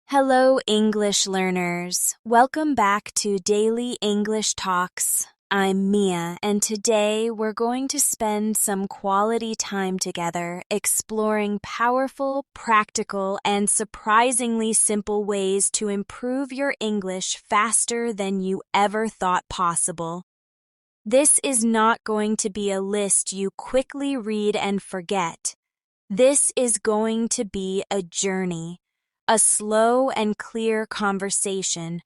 Hello, English learners. Welcome back to Daily English Talks. I'm Mia, and today we're going to spend some quality time together exploring powerful, practical, and surprisingly simple ways to improve your English faster than you ever thought possible. This is not going to be a list you quickly read and forget. This is going to be a journey. A slow and clear conversation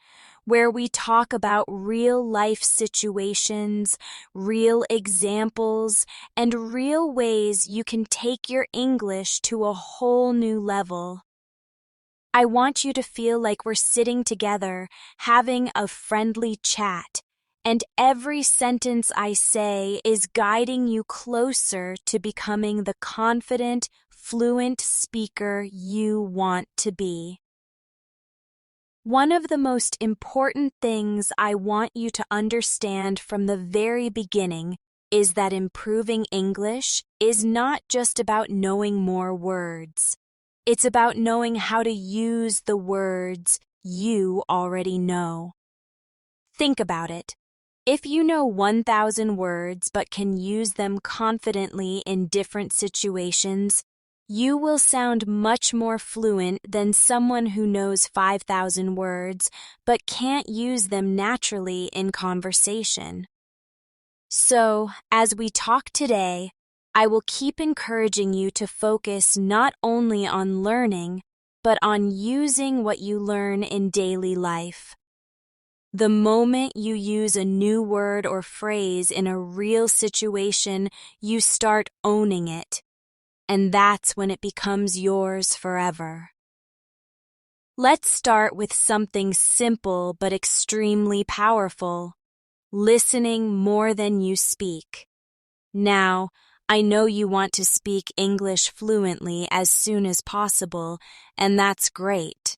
where we talk about real-life situations, real examples, and real ways you can take your English to a whole new level. I want you to feel like we're sitting together, having a friendly chat, and every sentence I say is guiding you closer to becoming the confident, fluent speaker you want to be. One of the most important things I want you to understand from the very beginning is that improving English is not just about knowing more words. It's about knowing how to use the words you already know. Think about it. If you know 1,000 words but can use them confidently in different situations, you will sound much more fluent than someone who knows 5,000 words but can't use them naturally in conversation. So, as we talk today, I will keep encouraging you to focus not only on learning, but on using what you learn in daily life. The moment you use a new word or phrase in a real situation, you start owning it. And that's when it becomes yours forever. Let's start with something simple but extremely powerful: listening more than you speak. Now, I know you want to speak English fluently as soon as possible, and that's great.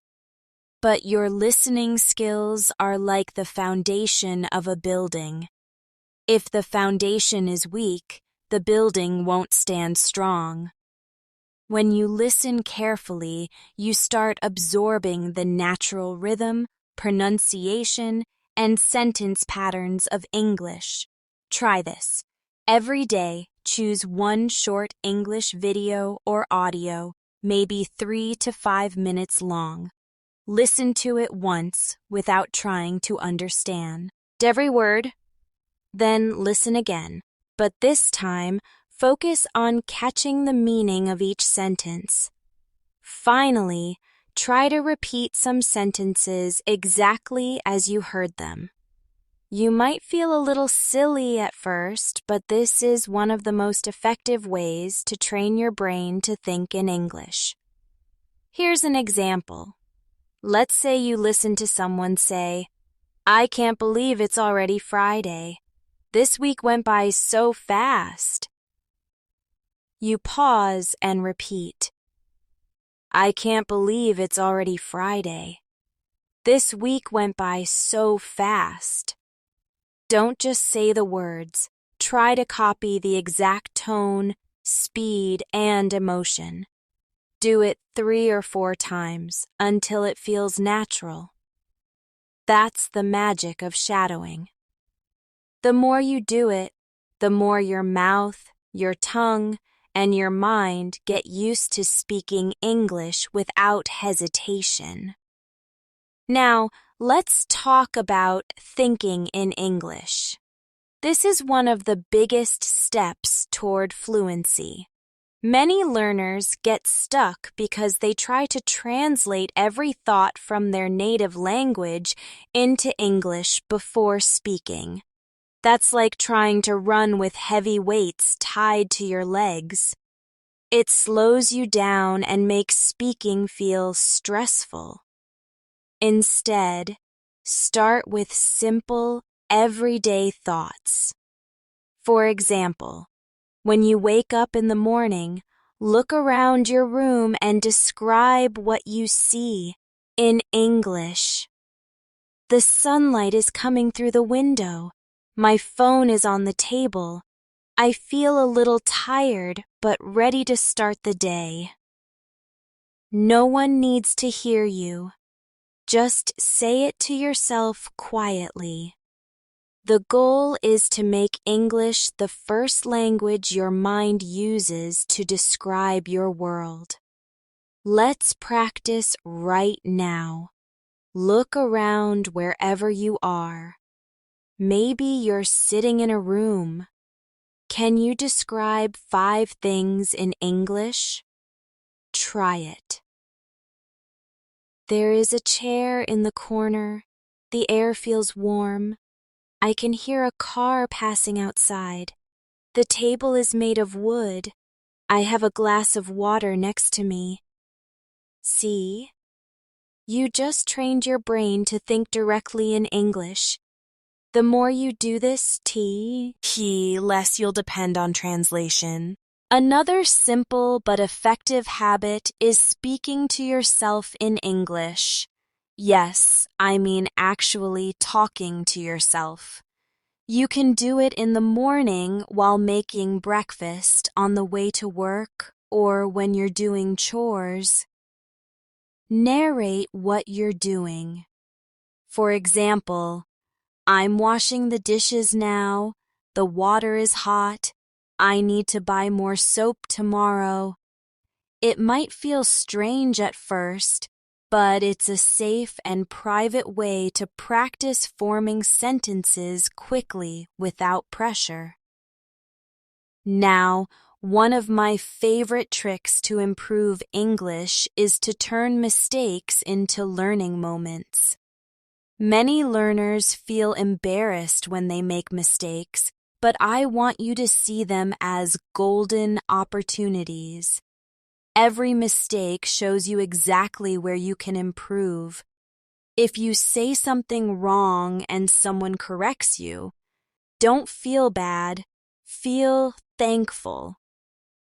But your listening skills are like the foundation of a building. If the foundation is weak, the building won't stand strong. When you listen carefully, you start absorbing the natural rhythm, pronunciation, and sentence patterns of English. Try this. Every day, choose one short English video or audio, maybe 3 to 5 minutes long. Listen to it once without trying to understand every word. Then listen again, but this time, focus on catching the meaning of each sentence. Finally, try to repeat some sentences exactly as you heard them. You might feel a little silly at first, but this is one of the most effective ways to train your brain to think in English. Here's an example. Let's say you listen to someone say, "I can't believe it's already Friday. This week went by so fast." You pause and repeat, "I can't believe it's already Friday. This week went by so fast." Don't just say the words. Try to copy the exact tone, speed, and emotion. Do it 3 or 4 times until it feels natural. That's the magic of shadowing. The more you do it, the more your mouth, your tongue, and your mind get used to speaking English without hesitation. Now, let's talk about thinking in English. This is one of the biggest steps toward fluency. Many learners get stuck because they try to translate every thought from their native language into English before speaking. That's like trying to run with heavy weights tied to your legs. It slows you down and makes speaking feel stressful. Instead, start with simple, everyday thoughts. For example, when you wake up in the morning, look around your room and describe what you see in English. The sunlight is coming through the window. My phone is on the table. I feel a little tired, but ready to start the day. No one needs to hear you. Just say it to yourself quietly. The goal is to make English the first language your mind uses to describe your world. Let's practice right now. Look around wherever you are. Maybe you're sitting in a room. Can you describe 5 things in English? Try it. There is a chair in the corner. The air feels warm. I can hear a car passing outside. The table is made of wood. I have a glass of water next to me. See? You just trained your brain to think directly in English. The more you do this, less you'll depend on translation. Another simple but effective habit is speaking to yourself in English. Yes, I mean actually talking to yourself. You can do it in the morning while making breakfast, on the way to work, or when you're doing chores. Narrate what you're doing. For example, I'm washing the dishes now. The water is hot. I need to buy more soap tomorrow. It might feel strange at first, but it's a safe and private way to practice forming sentences quickly without pressure. Now, one of my favorite tricks to improve English is to turn mistakes into learning moments. Many learners feel embarrassed when they make mistakes, but I want you to see them as golden opportunities. Every mistake shows you exactly where you can improve. If you say something wrong and someone corrects you, don't feel bad, feel thankful.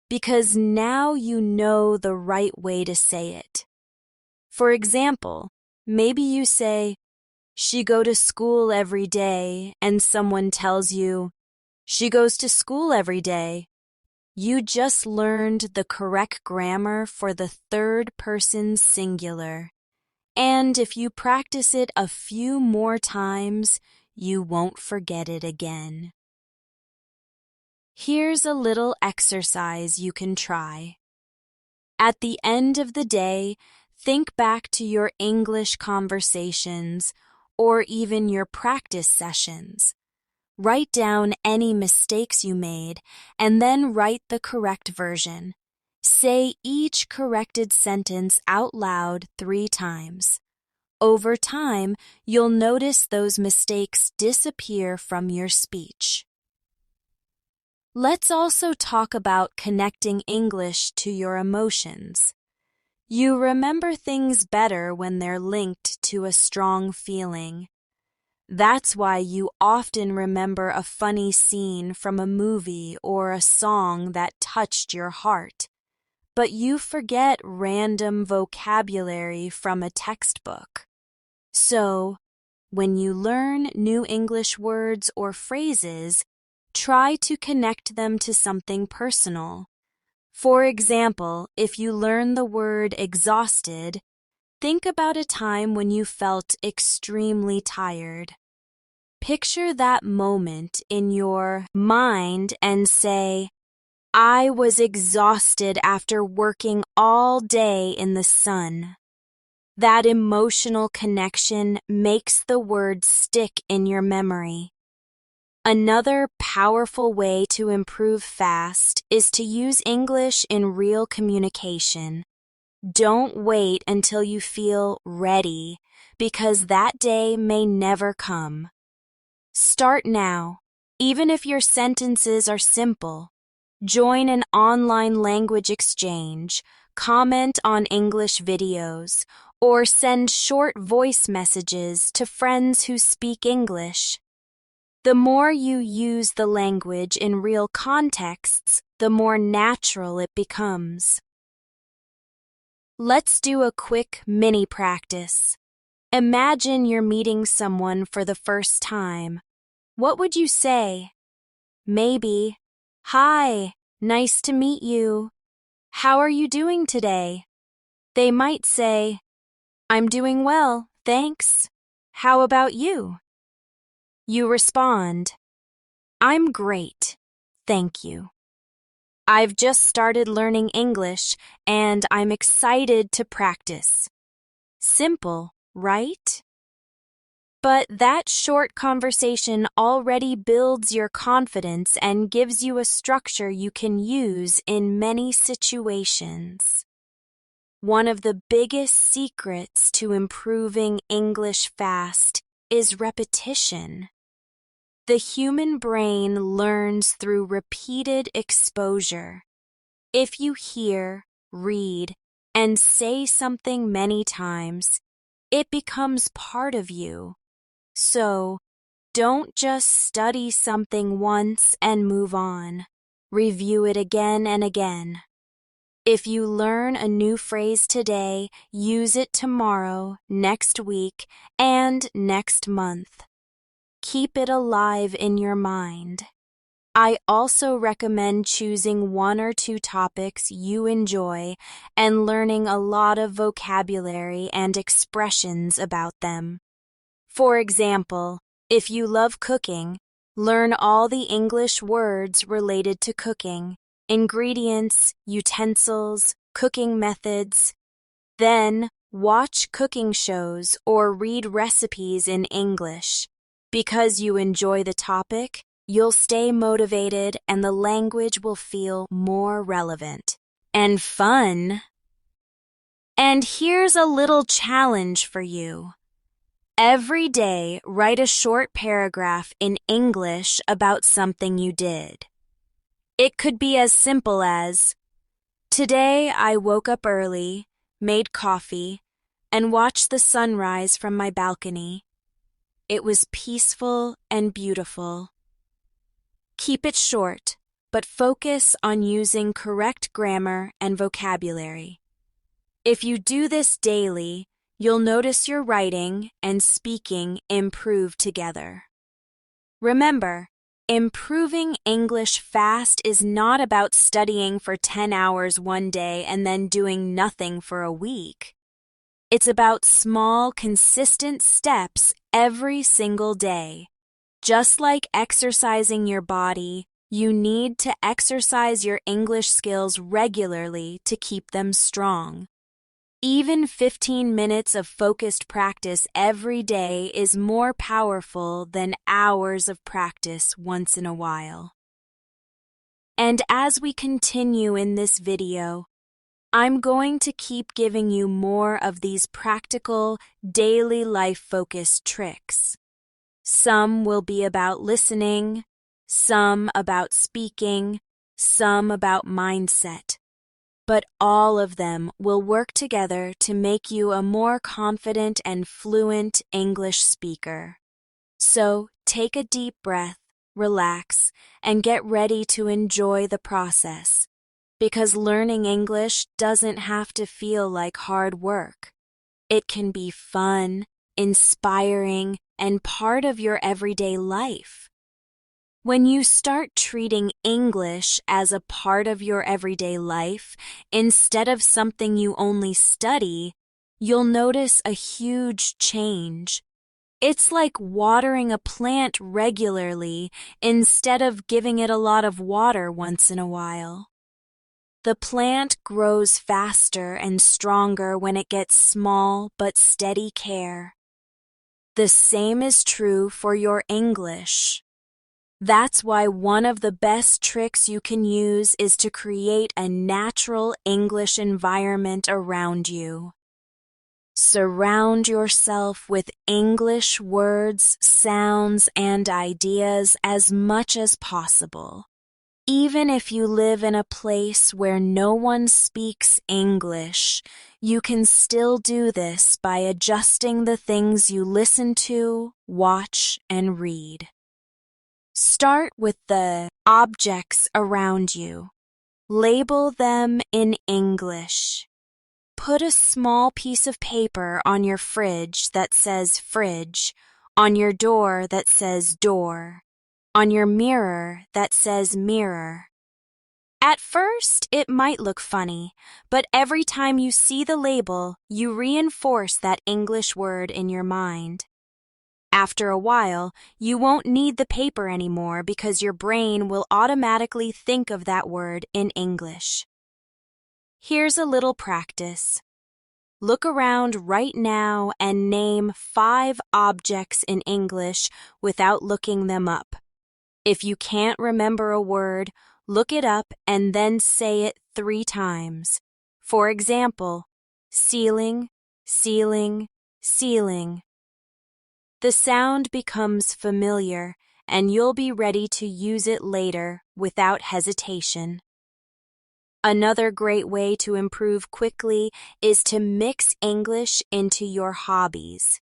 Because now you know the right way to say it. For example, maybe you say, "She go to school every day," and someone tells you, "She goes to school every day." You just learned the correct grammar for the third person singular. And if you practice it a few more times, you won't forget it again. Here's a little exercise you can try. At the end of the day, think back to your English conversations or even your practice sessions. Write down any mistakes you made and then write the correct version. Say each corrected sentence out loud 3 times. Over time, you'll notice those mistakes disappear from your speech. Let's also talk about connecting English to your emotions. You remember things better when they're linked to a strong feeling. That's why you often remember a funny scene from a movie or a song that touched your heart, but you forget random vocabulary from a textbook. So, when you learn new English words or phrases, try to connect them to something personal. For example, if you learn the word exhausted, think about a time when you felt extremely tired. Picture that moment in your mind and say, "I was exhausted after working all day in the sun." That emotional connection makes the word stick in your memory. Another powerful way to improve fast is to use English in real communication. Don't wait until you feel ready, because that day may never come. Start now, even if your sentences are simple. Join an online language exchange, comment on English videos, or send short voice messages to friends who speak English. The more you use the language in real contexts, the more natural it becomes. Let's do a quick mini practice. Imagine you're meeting someone for the first time. What would you say? Maybe, "Hi, nice to meet you. How are you doing today?" They might say, "I'm doing well, Thanks. How about you? You respond, I'm great. Thank you. I've just started learning English and I'm excited to practice. Simple, right? But that short conversation already builds your confidence and gives you a structure you can use in many situations. One of the biggest secrets to improving English fast is repetition. The human brain learns through repeated exposure. If you hear, read, and say something many times, it becomes part of you. So, don't just study something once and move on. Review it again and again. If you learn a new phrase today, use it tomorrow, next week, and next month. Keep it alive in your mind. I also recommend choosing 1 or 2 topics you enjoy and learning a lot of vocabulary and expressions about them. For example, if you love cooking, learn all the English words related to cooking, ingredients, utensils, cooking methods. Then, watch cooking shows or read recipes in English. Because you enjoy the topic, you'll stay motivated and the language will feel more relevant and fun. And here's a little challenge for you. Every day, write a short paragraph in English about something you did. It could be as simple as, Today I woke up early, made coffee, and watched the sunrise from my balcony. It was peaceful and beautiful. Keep it short, but focus on using correct grammar and vocabulary. If you do this daily, you'll notice your writing and speaking improve together. Remember, improving English fast is not about studying for 10 hours one day and then doing nothing for a week. It's about small, consistent steps every single day. Just like exercising your body, you need to exercise your English skills regularly to keep them strong. Even 15 minutes of focused practice every day is more powerful than hours of practice once in a while. And as we continue in this video, I'm going to keep giving you more of these practical, daily life-focused tricks. Some will be about listening, some about speaking, some about mindset. But all of them will work together to make you a more confident and fluent English speaker. So take a deep breath, relax, and get ready to enjoy the process. Because learning English doesn't have to feel like hard work. It can be fun, inspiring, and part of your everyday life. When you start treating English as a part of your everyday life, instead of something you only study, you'll notice a huge change. It's like watering a plant regularly instead of giving it a lot of water once in a while. The plant grows faster and stronger when it gets small but steady care. The same is true for your English. That's why one of the best tricks you can use is to create a natural English environment around you. Surround yourself with English words, sounds, and ideas as much as possible. Even if you live in a place where no one speaks English, you can still do this by adjusting the things you listen to, watch, and read. Start with the objects around you. Label them in English. Put a small piece of paper on your fridge that says fridge, on your door that says door, on your mirror that says mirror. At first, it might look funny, but every time you see the label, you reinforce that English word in your mind. After a while, you won't need the paper anymore because your brain will automatically think of that word in English. Here's a little practice. Look around right now and name 5 objects in English without looking them up. If you can't remember a word, look it up and then say it 3 times. For example, ceiling, ceiling, ceiling. The sound becomes familiar, and you'll be ready to use it later without hesitation. Another great way to improve quickly is to mix English into your hobbies.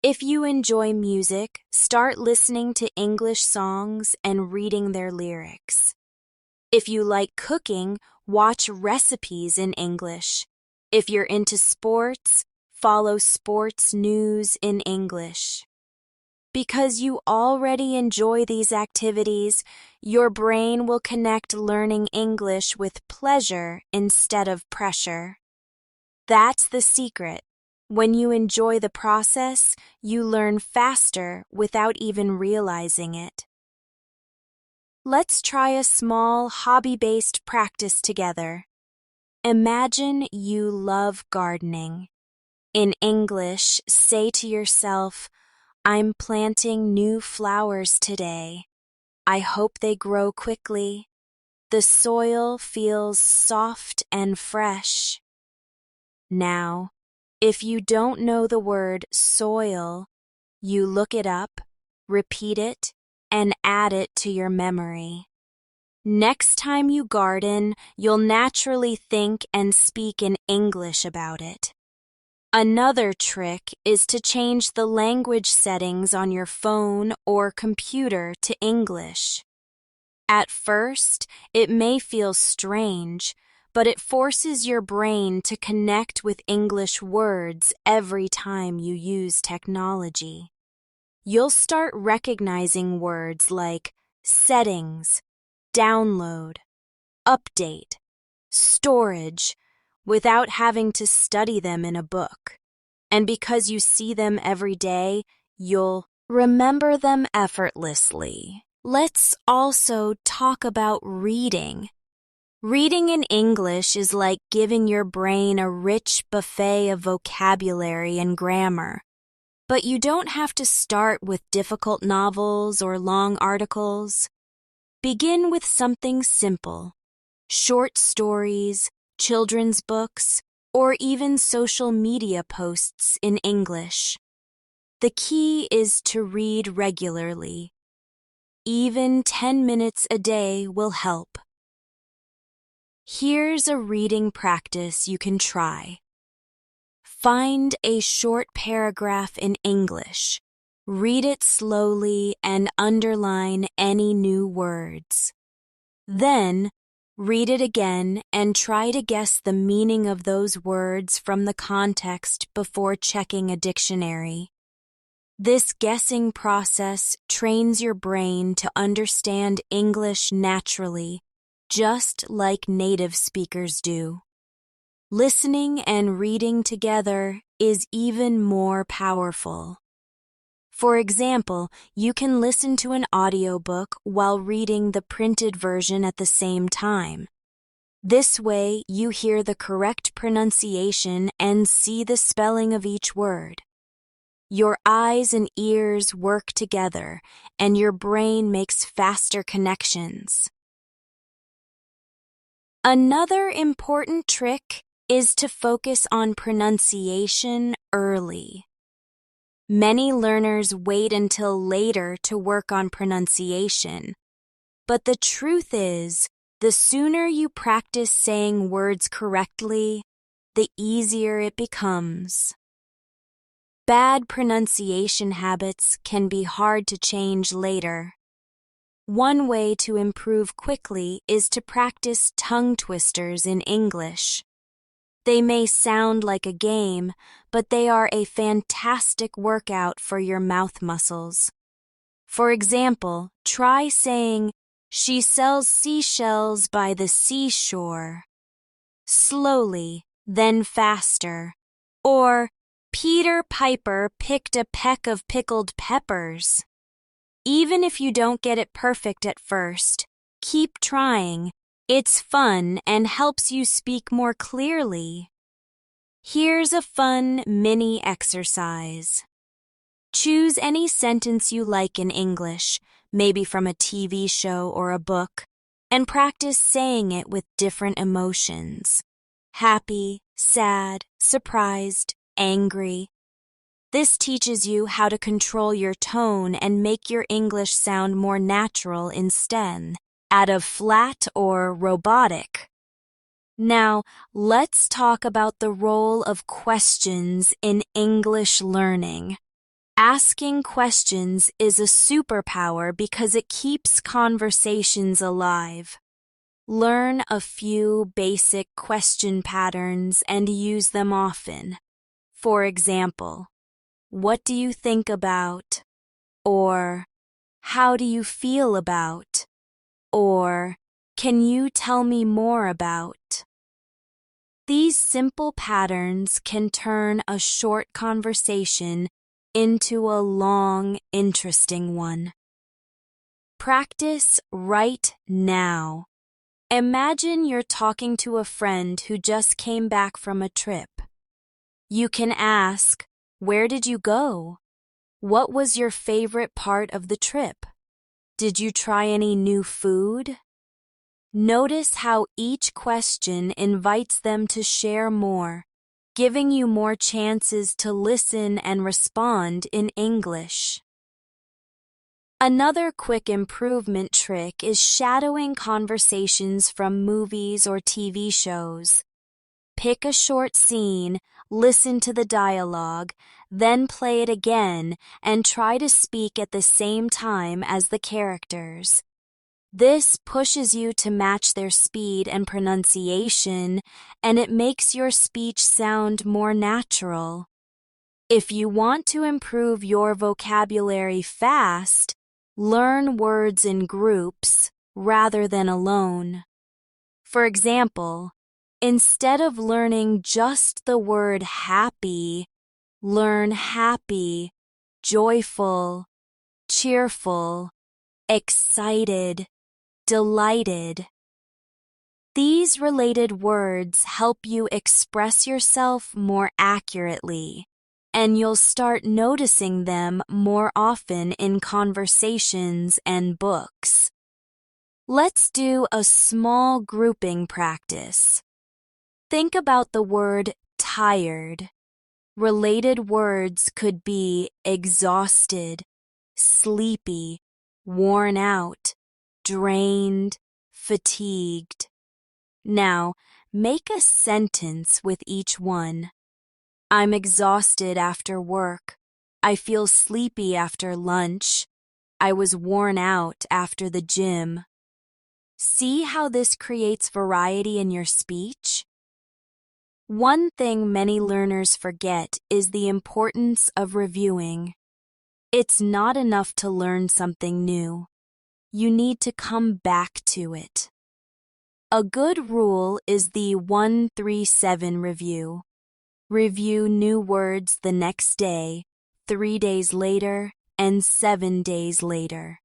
If you enjoy music, start listening to English songs and reading their lyrics. If you like cooking, watch recipes in English. If you're into sports, follow sports news in English. Because you already enjoy these activities, your brain will connect learning English with pleasure instead of pressure. That's the secret. When you enjoy the process, you learn faster without even realizing it. Let's try a small hobby-based practice together. Imagine you love gardening. In English, say to yourself, "I'm planting new flowers today. I hope they grow quickly. The soil feels soft and fresh." Now, if you don't know the word soil, you look it up, repeat it, and add it to your memory. Next time you garden, you'll naturally think and speak in English about it. Another trick is to change the language settings on your phone or computer to English. At first, it may feel strange, but it forces your brain to connect with English words every time you use technology. You'll start recognizing words like settings, download, update, storage, without having to study them in a book. And because you see them every day, you'll remember them effortlessly. Let's also talk about reading. Reading in English is like giving your brain a rich buffet of vocabulary and grammar. But you don't have to start with difficult novels or long articles. Begin with something simple, short stories, children's books, or even social media posts in English. The key is to read regularly. Even 10 minutes a day will help. Here's a reading practice you can try. Find a short paragraph in English. Read it slowly and underline any new words. Then, read it again and try to guess the meaning of those words from the context before checking a dictionary. This guessing process trains your brain to understand English naturally, just like native speakers do. Listening and reading together is even more powerful. For example, you can listen to an audiobook while reading the printed version at the same time. This way, you hear the correct pronunciation and see the spelling of each word. Your eyes and ears work together, and your brain makes faster connections. Another important trick is to focus on pronunciation early. Many learners wait until later to work on pronunciation. But the truth is, the sooner you practice saying words correctly, the easier it becomes. Bad pronunciation habits can be hard to change later. One way to improve quickly is to practice tongue twisters in English. They may sound like a game, but they are a fantastic workout for your mouth muscles. For example, try saying She sells seashells by the seashore. Slowly, then faster. Or, Peter Piper picked a peck of pickled peppers. Even if you don't get it perfect at first, keep trying. It's fun and helps you speak more clearly. Here's a fun mini exercise. Choose any sentence you like in English, maybe from a TV show or a book, and practice saying it with different emotions. Happy, sad, surprised, angry. This teaches you how to control your tone and make your English sound more natural instead of flat or robotic. Now, let's talk about the role of questions in English learning. Asking questions is a superpower because it keeps conversations alive. Learn a few basic question patterns and use them often. For example, what do you think about? Or, how do you feel about? Or, can you tell me more about? These simple patterns can turn a short conversation into a long, interesting one. Practice right now. Imagine you're talking to a friend who just came back from a trip. You can ask, where did you go? What was your favorite part of the trip? Did you try any new food? Notice how each question invites them to share more, giving you more chances to listen and respond in English. Another quick improvement trick is shadowing conversations from movies or TV shows. Pick a short scene, listen to the dialogue, then play it again and try to speak at the same time as the characters. This pushes you to match their speed and pronunciation, and it makes your speech sound more natural. If you want to improve your vocabulary fast, learn words in groups rather than alone. For example, instead of learning just the word happy, learn happy, joyful, cheerful, excited, delighted. These related words help you express yourself more accurately, and you'll start noticing them more often in conversations and books. Let's do a small grouping practice. Think about the word tired. Related words could be exhausted, sleepy, worn out, drained, fatigued. Now, make a sentence with each one. I'm exhausted after work. I feel sleepy after lunch. I was worn out after the gym. See how this creates variety in your speech? One thing many learners forget is the importance of reviewing. It's not enough to learn something new. You need to come back to it. A good rule is the 1-3-7 review. Review new words the next day, 3 days later, and 7 days later.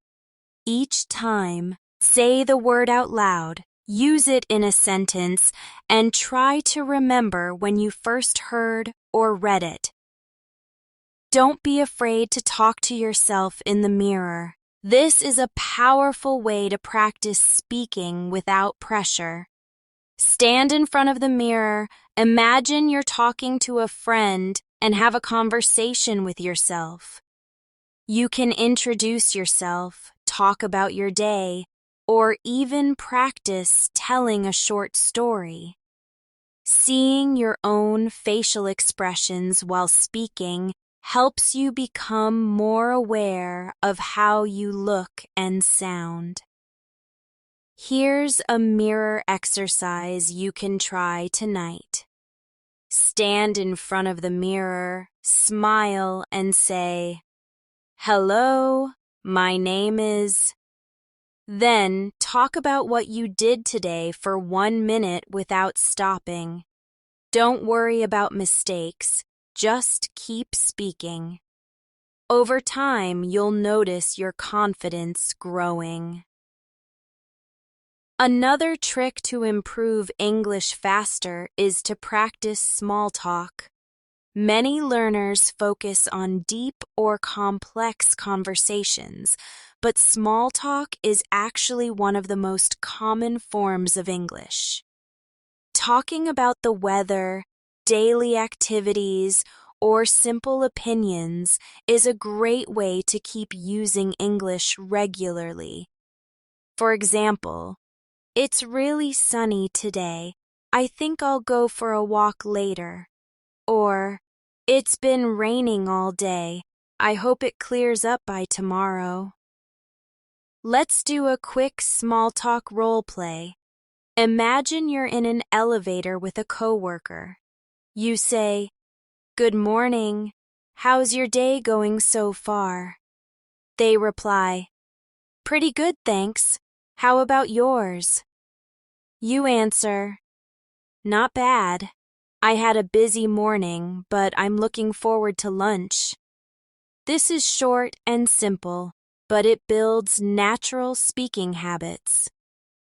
Each time, say the word out loud, use it in a sentence, and try to remember when you first heard or read it. Don't be afraid to talk to yourself in the mirror. This is a powerful way to practice speaking without pressure. Stand in front of the mirror, imagine you're talking to a friend, and have a conversation with yourself. You can introduce yourself, talk about your day, or even practice telling a short story. Seeing your own facial expressions while speaking helps you become more aware of how you look and sound. Here's a mirror exercise you can try tonight. Stand in front of the mirror, smile, and say, "Hello, my name is..." Then, talk about what you did today for 1 minute without stopping. Don't worry about mistakes, just keep speaking. Over time, you'll notice your confidence growing. Another trick to improve English faster is to practice small talk. Many learners focus on deep or complex conversations, but small talk is actually one of the most common forms of English. Talking about the weather, daily activities, or simple opinions is a great way to keep using English regularly. For example, "It's really sunny today. I think I'll go for a walk later." Or, "It's been raining all day. I hope it clears up by tomorrow." Let's do a quick small talk role play. Imagine you're in an elevator with a coworker. You say, "Good morning. How's your day going so far?" They reply, "Pretty good, thanks. How about yours?" You answer, "Not bad. I had a busy morning, but I'm looking forward to lunch." This is short and simple, but it builds natural speaking habits.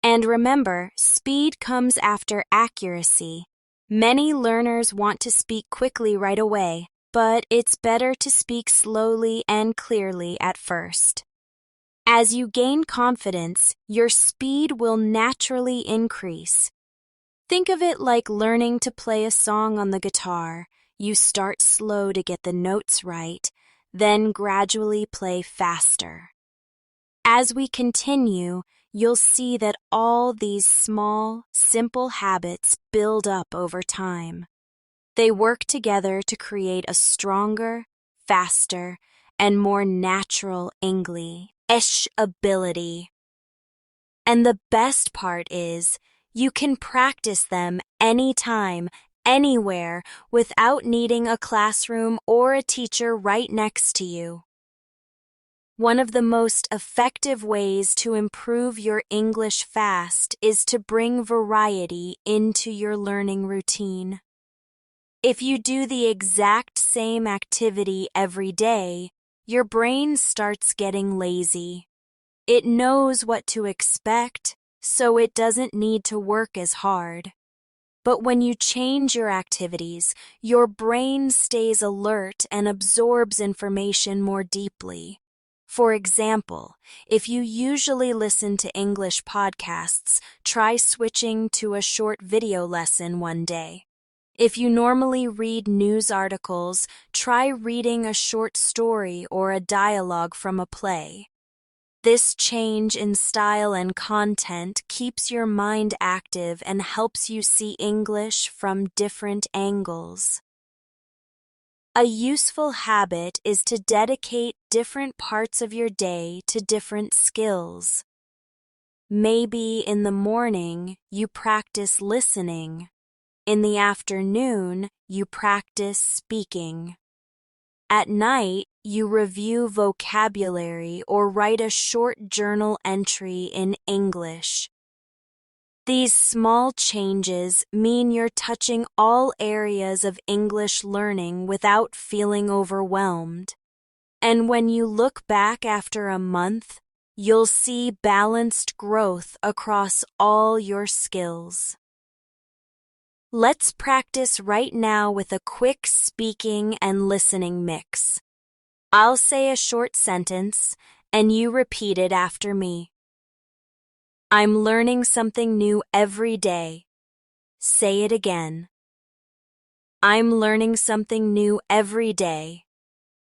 And remember, speed comes after accuracy. Many learners want to speak quickly right away, but it's better to speak slowly and clearly at first. As you gain confidence, your speed will naturally increase. Think of it like learning to play a song on the guitar. You start slow to get the notes right, then gradually play faster. As we continue, you'll see that all these small, simple habits build up over time. They work together to create a stronger, faster, and more natural English ability. And the best part is, you can practice them anytime, anywhere, without needing a classroom or a teacher right next to you. One of the most effective ways to improve your English fast is to bring variety into your learning routine. If you do the exact same activity every day, your brain starts getting lazy. It knows what to expect, so it doesn't need to work as hard. But when you change your activities, your brain stays alert and absorbs information more deeply. For example, if you usually listen to English podcasts, try switching to a short video lesson one day. If you normally read news articles, try reading a short story or a dialogue from a play. This change in style and content keeps your mind active and helps you see English from different angles. A useful habit is to dedicate different parts of your day to different skills. Maybe in the morning you practice listening. In the afternoon you practice speaking. At night, you review vocabulary or write a short journal entry in English. These small changes mean you're touching all areas of English learning without feeling overwhelmed. And when you look back after a month, you'll see balanced growth across all your skills. Let's practice right now with a quick speaking and listening mix. I'll say a short sentence, and you repeat it after me. I'm learning something new every day. Say it again. I'm learning something new every day.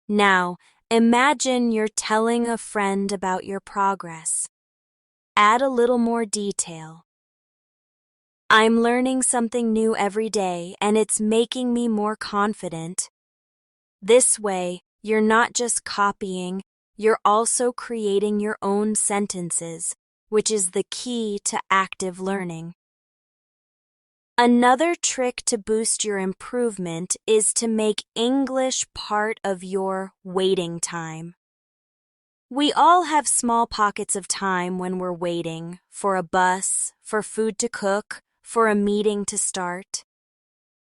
Now, imagine you're telling a friend about your progress. Add a little more detail. I'm learning something new every day, and it's making me more confident. This way, you're not just copying, you're also creating your own sentences, which is the key to active learning. Another trick to boost your improvement is to make English part of your waiting time. We all have small pockets of time when we're waiting for a bus, for food to cook, for a meeting to start.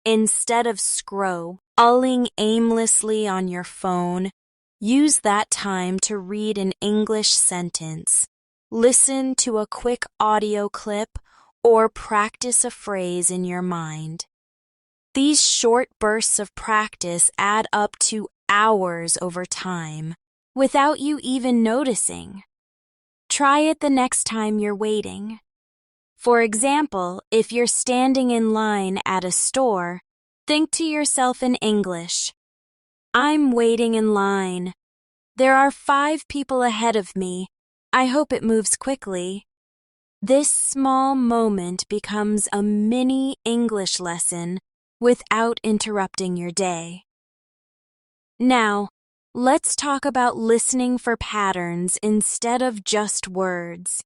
Instead of scrolling aimlessly on your phone, use that time to read an English sentence, listen to a quick audio clip, or practice a phrase in your mind. These short bursts of practice add up to hours over time, without you even noticing. Try it the next time you're waiting. For example, if you're standing in line at a store, think to yourself in English, "I'm waiting in line. There are 5 people ahead of me. I hope it moves quickly." This small moment becomes a mini English lesson without interrupting your day. Now, let's talk about listening for patterns instead of just words.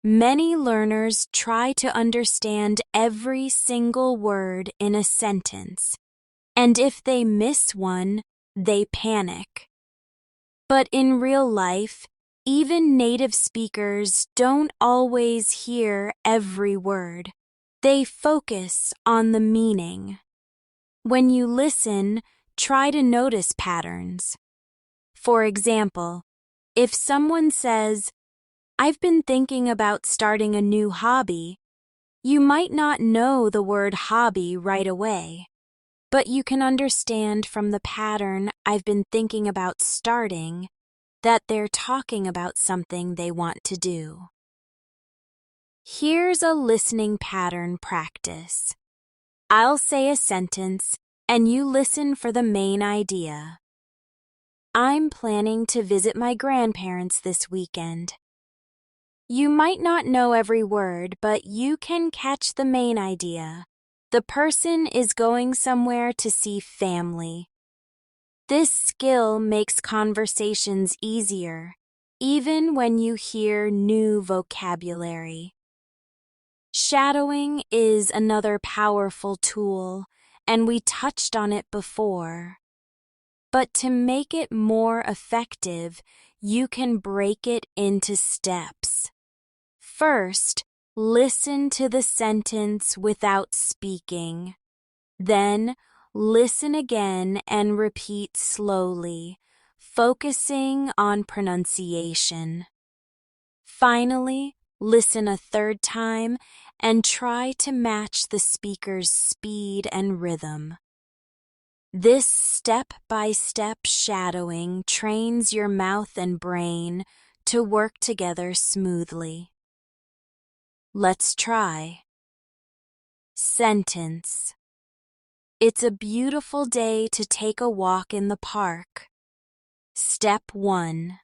Many learners try to understand every single word in a sentence, and if they miss one, they panic. But in real life, even native speakers don't always hear every word. They focus on the meaning. When you listen, try to notice patterns. For example, if someone says, "I've been thinking about starting a new hobby," you might not know the word hobby right away, but you can understand from the pattern "I've been thinking about starting" that they're talking about something they want to do. Here's a listening pattern practice. I'll say a sentence, and you listen for the main idea. "I'm planning to visit my grandparents this weekend." You might not know every word, but you can catch the main idea. The person is going somewhere to see family. This skill makes conversations easier, even when you hear new vocabulary. Shadowing is another powerful tool, and we touched on it before. But to make it more effective, you can break it into steps. First, listen to the sentence without speaking. Then, listen again and repeat slowly, focusing on pronunciation. Finally, listen a third time and try to match the speaker's speed and rhythm. This step-by-step shadowing trains your mouth and brain to work together smoothly. Let's try. Sentence. It's a beautiful day to take a walk in the park. Step 1.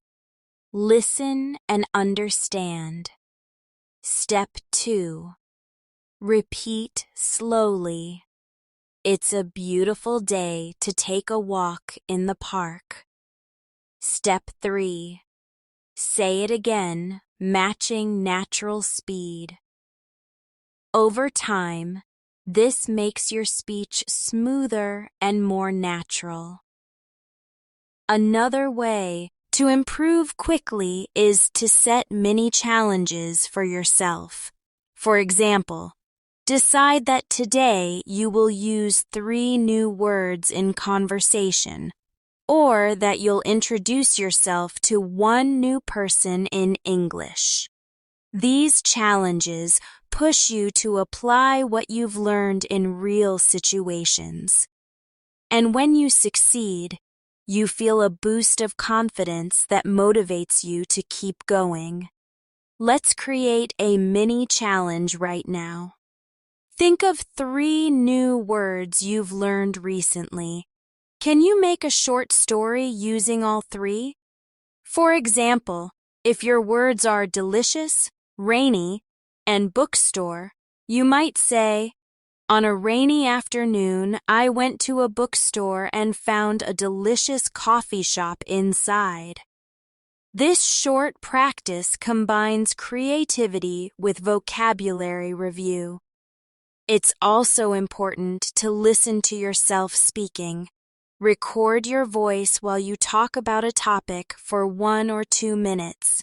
Listen and understand. Step 2. Repeat slowly. It's a beautiful day to take a walk in the park. Step 3. Say it again, matching natural speed. Over time, this makes your speech smoother and more natural. Another way to improve quickly is to set mini challenges for yourself. For example, decide that today you will use 3 new words in conversation, or that you'll introduce yourself to 1 new person in English. These challenges push you to apply what you've learned in real situations. And when you succeed, you feel a boost of confidence that motivates you to keep going. Let's create a mini challenge right now. Think of 3 new words you've learned recently. Can you make a short story using all 3? For example, if your words are delicious, rainy, and bookstore, you might say, "On a rainy afternoon, I went to a bookstore and found a delicious coffee shop inside." This short practice combines creativity with vocabulary review. It's also important to listen to yourself speaking. Record your voice while you talk about a topic for 1 or 2 minutes.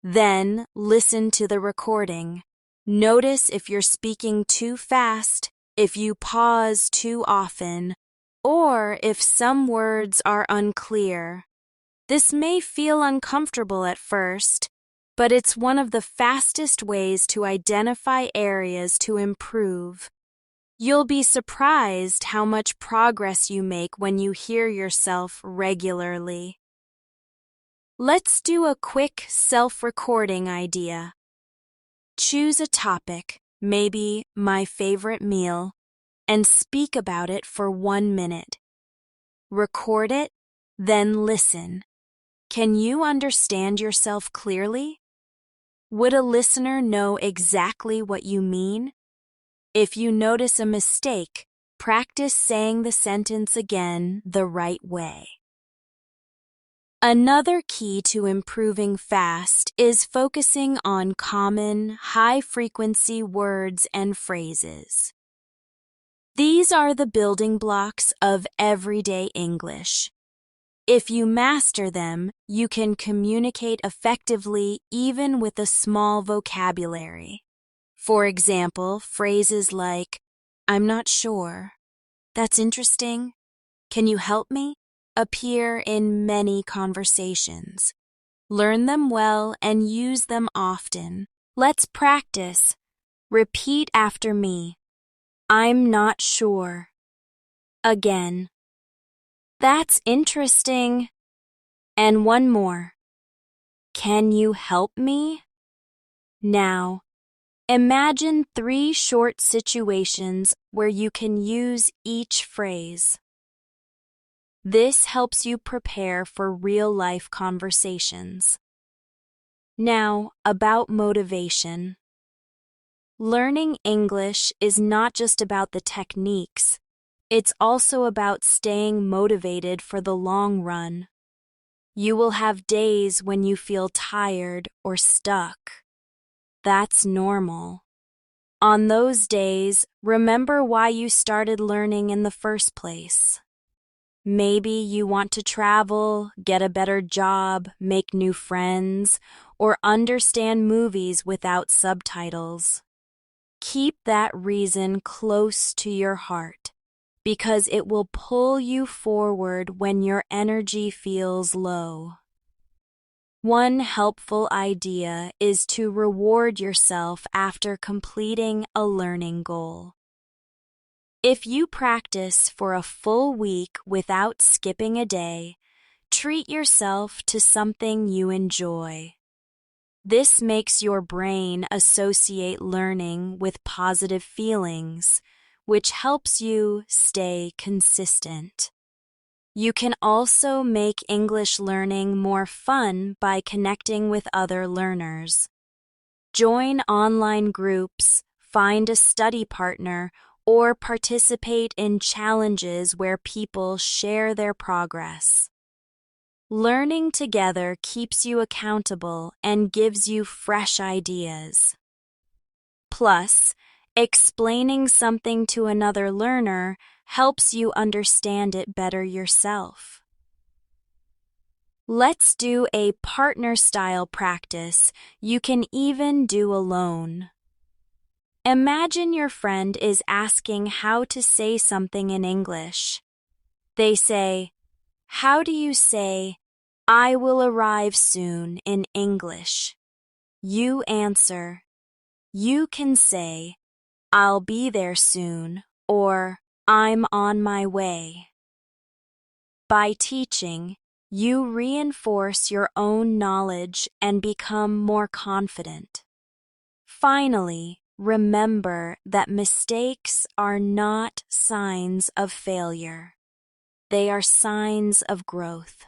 Then listen to the recording. Notice if you're speaking too fast, if you pause too often, or if some words are unclear. This may feel uncomfortable at first, but it's one of the fastest ways to identify areas to improve. You'll be surprised how much progress you make when you hear yourself regularly. Let's do a quick self-recording idea. Choose a topic, maybe my favorite meal, and speak about it for 1 minute. Record it, then listen. Can you understand yourself clearly? Would a listener know exactly what you mean? If you notice a mistake, practice saying the sentence again the right way. Another key to improving fast is focusing on common, high-frequency words and phrases. These are the building blocks of everyday English. If you master them, you can communicate effectively even with a small vocabulary. For example, phrases like, "I'm not sure," "That's interesting," "Can you help me?" appear in many conversations. Learn them well and use them often. Let's practice. Repeat after me. "I'm not sure." Again. "That's interesting." And one more. "Can you help me?" Now, imagine 3 short situations where you can use each phrase. This helps you prepare for real-life conversations. Now, about motivation. Learning English is not just about the techniques. It's also about staying motivated for the long run. You will have days when you feel tired or stuck. That's normal. On those days, remember why you started learning in the first place. Maybe you want to travel, get a better job, make new friends, or understand movies without subtitles. Keep that reason close to your heart, because it will pull you forward when your energy feels low. One helpful idea is to reward yourself after completing a learning goal. If you practice for a full week without skipping a day, treat yourself to something you enjoy. This makes your brain associate learning with positive feelings, which helps you stay consistent. You can also make English learning more fun by connecting with other learners. Join online groups, find a study partner, or participate in challenges where people share their progress. Learning together keeps you accountable and gives you fresh ideas. Plus, explaining something to another learner helps you understand it better yourself. Let's do a partner-style practice you can even do alone. Imagine your friend is asking how to say something in English. They say, "How do you say, 'I will arrive soon' in English?" You answer, "You can say, 'I'll be there soon,' or 'I'm on my way.'" By teaching, you reinforce your own knowledge and become more confident. Finally, remember that mistakes are not signs of failure. They are signs of growth.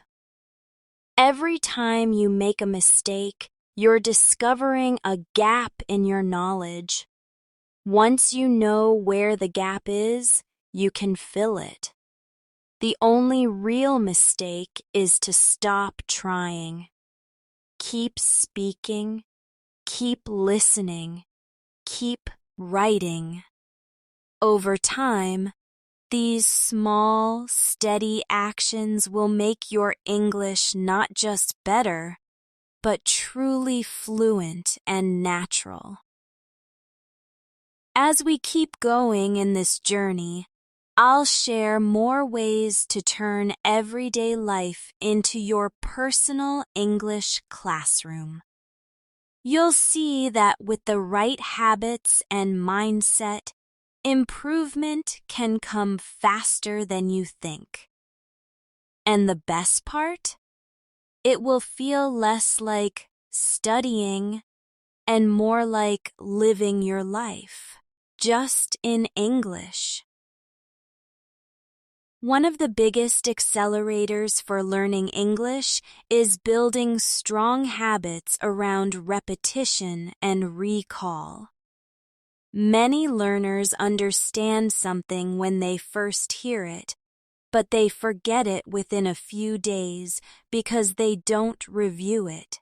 Every time you make a mistake, you're discovering a gap in your knowledge. Once you know where the gap is, you can fill it. The only real mistake is to stop trying. Keep speaking, keep listening, keep writing. Over time, These small, steady actions will make your English not just better, but truly fluent and natural. As we keep going in this journey, I'll share more ways to turn everyday life into your personal English classroom. You'll see that with the right habits and mindset, improvement can come faster than you think. And the best part? It will feel less like studying and more like living your life, just in English. One of the biggest accelerators for learning English is building strong habits around repetition and recall. Many learners understand something when they first hear it, but they forget it within a few days because they don't review it.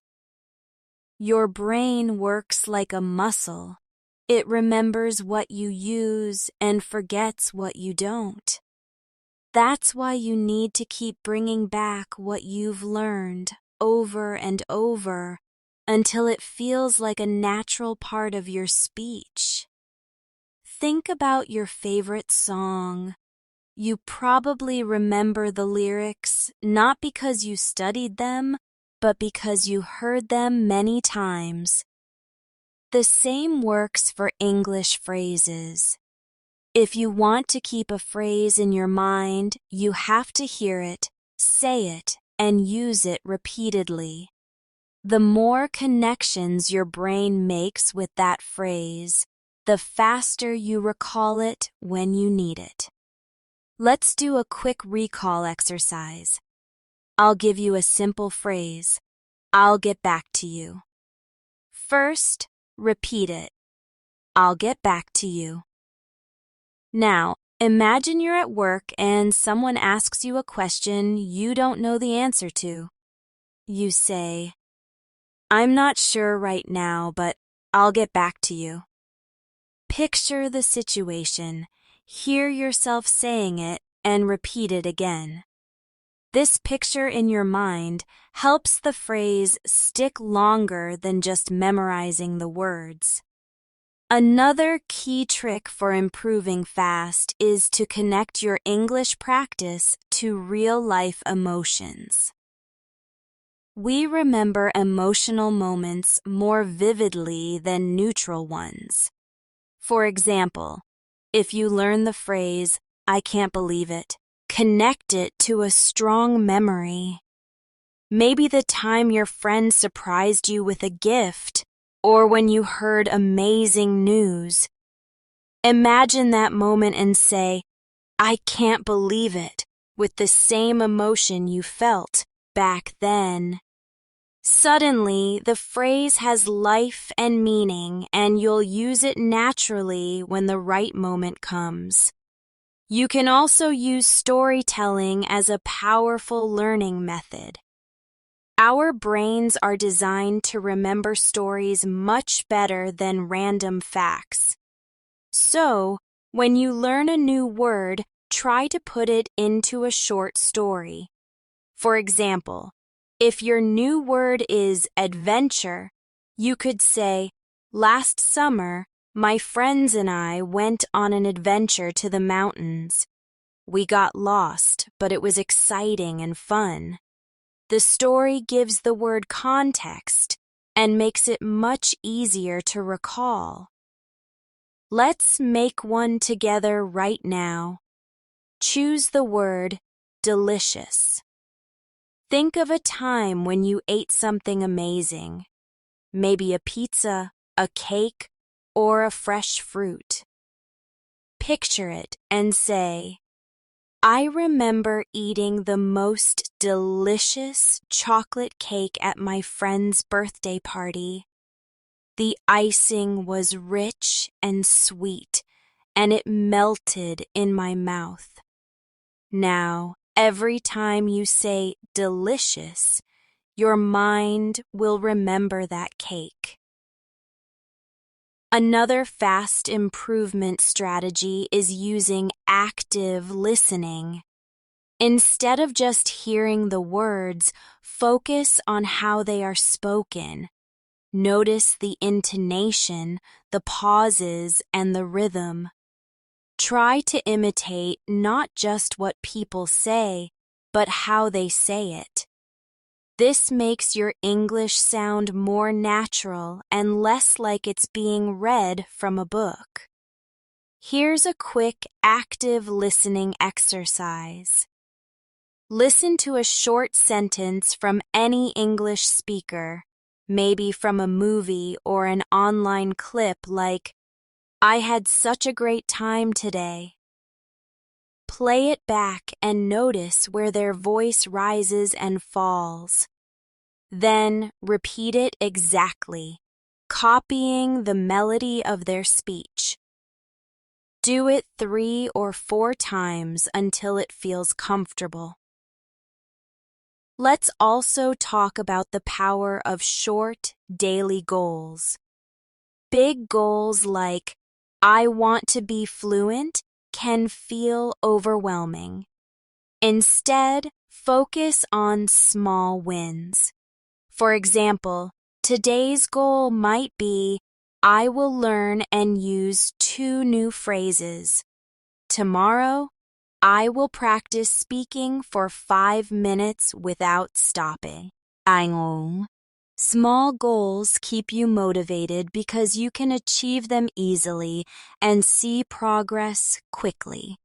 Your brain works like a muscle. It remembers what you use and forgets what you don't. That's why you need to keep bringing back what you've learned over and over until it feels like a natural part of your speech. Think about your favorite song. You probably remember the lyrics not because you studied them, but because you heard them many times. The same works for English phrases. If you want to keep a phrase in your mind, you have to hear it, say it, and use it repeatedly. The more connections your brain makes with that phrase, the faster you recall it when you need it. Let's do a quick recall exercise. I'll give you a simple phrase. I'll get back to you. First, repeat it. I'll get back to you. Now, imagine you're at work and someone asks you a question you don't know the answer to. You say, I'm not sure right now, but I'll get back to you. Picture the situation, hear yourself saying it, and repeat it again. This picture in your mind helps the phrase stick longer than just memorizing the words. Another key trick for improving fast is to connect your English practice to real-life emotions. We remember emotional moments more vividly than neutral ones. For example, if you learn the phrase, I can't believe it, connect it to a strong memory. Maybe the time your friend surprised you with a gift, or when you heard amazing news. Imagine that moment and say, I can't believe it, with the same emotion you felt back then. Suddenly, the phrase has life and meaning, and you'll use it naturally when the right moment comes. You can also use storytelling as a powerful learning method. Our brains are designed to remember stories much better than random facts. So, when you learn a new word, try to put it into a short story. For example, if your new word is adventure, you could say, last summer, my friends and I went on an adventure to the mountains. We got lost, but it was exciting and fun. The story gives the word context and makes it much easier to recall. Let's make one together right now. Choose the word delicious. Think of a time when you ate something amazing, maybe a pizza, a cake, or a fresh fruit. Picture it and say, I remember eating the most delicious chocolate cake at my friend's birthday party. The icing was rich and sweet, and it melted in my mouth. Now, every time you say delicious, your mind will remember that cake. Another fast improvement strategy is using active listening. Instead of just hearing the words, focus on how they are spoken. Notice the intonation, the pauses, and the rhythm. Try to imitate not just what people say, but how they say it. This makes your English sound more natural and less like it's being read from a book. Here's a quick active listening exercise. Listen to a short sentence from any English speaker, maybe from a movie or an online clip like, "I had such a great time today." Play it back and notice where their voice rises and falls. Then repeat it exactly, copying the melody of their speech. Do it 3 or 4 times until it feels comfortable. Let's also talk about the power of short, daily goals. Big goals like, "I want to be fluent," can feel overwhelming. Instead, focus on small wins. For example, today's goal might be, "I will learn and use 2 new phrases." Tomorrow, "I will practice speaking for 5 minutes without stopping." Small goals keep you motivated because you can achieve them easily and see progress quickly.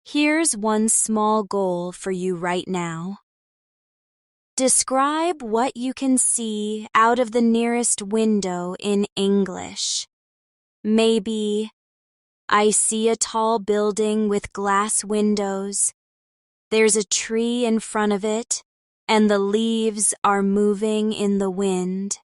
Here's one small goal for you right now. Describe what you can see out of the nearest window in English. Maybe, "I see a tall building with glass windows. There's a tree in front of it, and the leaves are moving in the wind."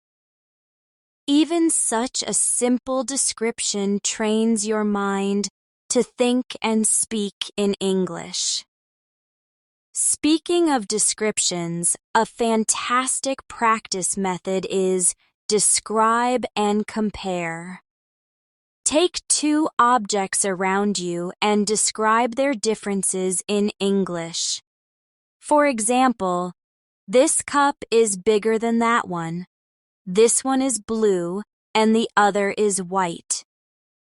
Even such a simple description trains your mind to think and speak in English. Speaking of descriptions, a fantastic practice method is describe and compare. Take 2 objects around you and describe their differences in English. For example, "This cup is bigger than that one. This one is blue and the other is white.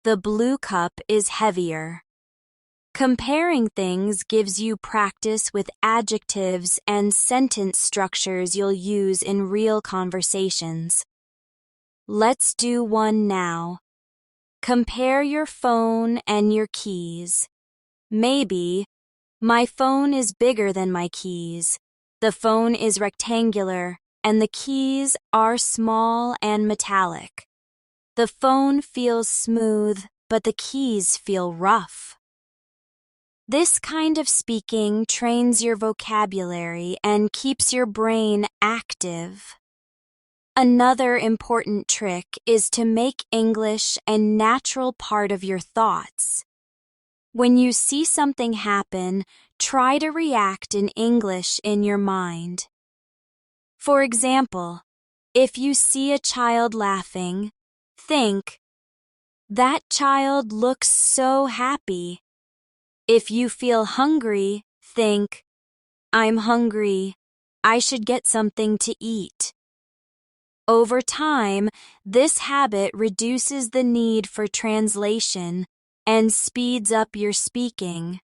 The blue cup is heavier." Comparing things gives you practice with adjectives and sentence structures you'll use in real conversations. Let's do one now. Compare your phone and your keys. Maybe, "My phone is bigger than my keys. The phone is rectangular and the keys are small and metallic. The phone feels smooth, but the keys feel rough." This kind of speaking trains your vocabulary and keeps your brain active. Another important trick is to make English a natural part of your thoughts. When you see something happen, try to react in English in your mind. For example, if you see a child laughing, think, "That child looks so happy." If you feel hungry, think, "I'm hungry. I should get something to eat." Over time, this habit reduces the need for translation and speeds up your speaking.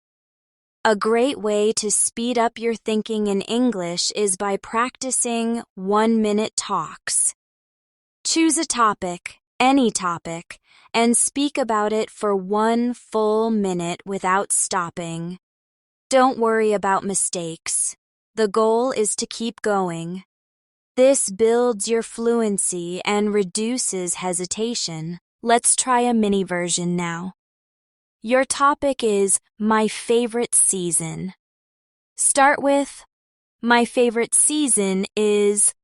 A great way to speed up your thinking in English is by practicing 1-minute talks. Choose a topic, any topic, and speak about it for 1 full minute without stopping. Don't worry about mistakes. The goal is to keep going. This builds your fluency and reduces hesitation. Let's try a mini version now. Your topic is my favorite season. Start with, "My favorite season is,"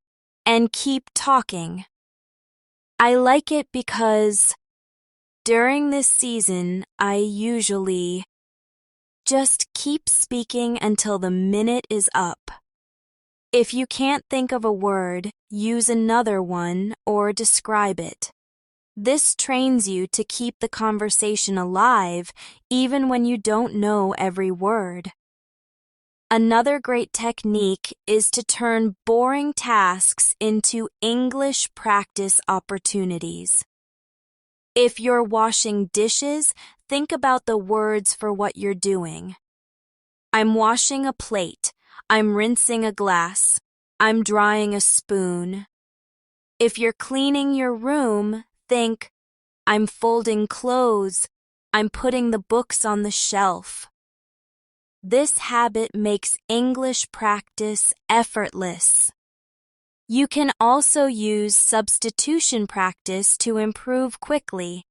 and keep talking. "I like it because during this season, I usually..." Just keep speaking until the minute is up. If you can't think of a word, use another one or describe it. This trains you to keep the conversation alive even when you don't know every word. Another great technique is to turn boring tasks into English practice opportunities. If you're washing dishes, think about the words for what you're doing. I'm washing a plate. I'm rinsing a glass. I'm drying a spoon. If you're cleaning your room, think, I'm folding clothes. I'm putting the books on the shelf. This habit makes English practice effortless. You can also use substitution practice to improve quickly.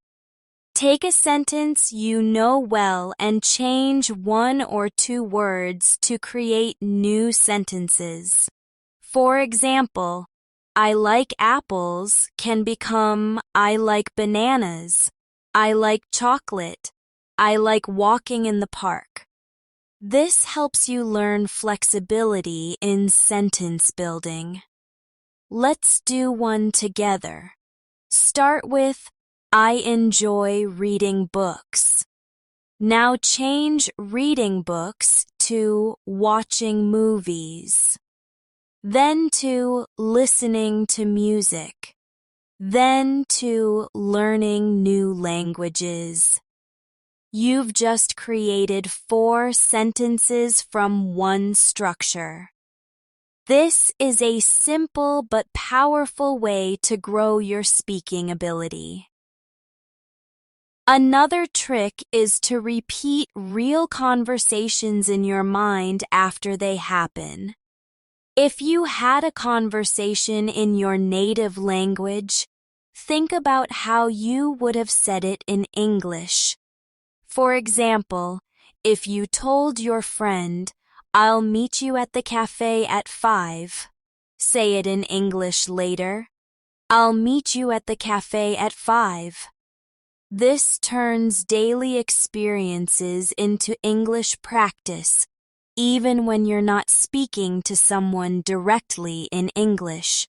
Take a sentence you know well and change one or two words to create new sentences. For example, I like apples can become I like bananas. I like chocolate. I like walking in the park. This helps you learn flexibility in sentence building. Let's do one together. Start with I enjoy reading books. Now change reading books to watching movies. Then to listening to music. Then to learning new languages. You've just created 4 sentences from one structure. This is a simple but powerful way to grow your speaking ability. Another trick is to repeat real conversations in your mind after they happen. If you had a conversation in your native language, think about how you would have said it in English. For example, if you told your friend, I'll meet you at the cafe at 5, say it in English later. I'll meet you at the cafe at 5. This turns daily experiences into English practice, even when you're not speaking to someone directly in English.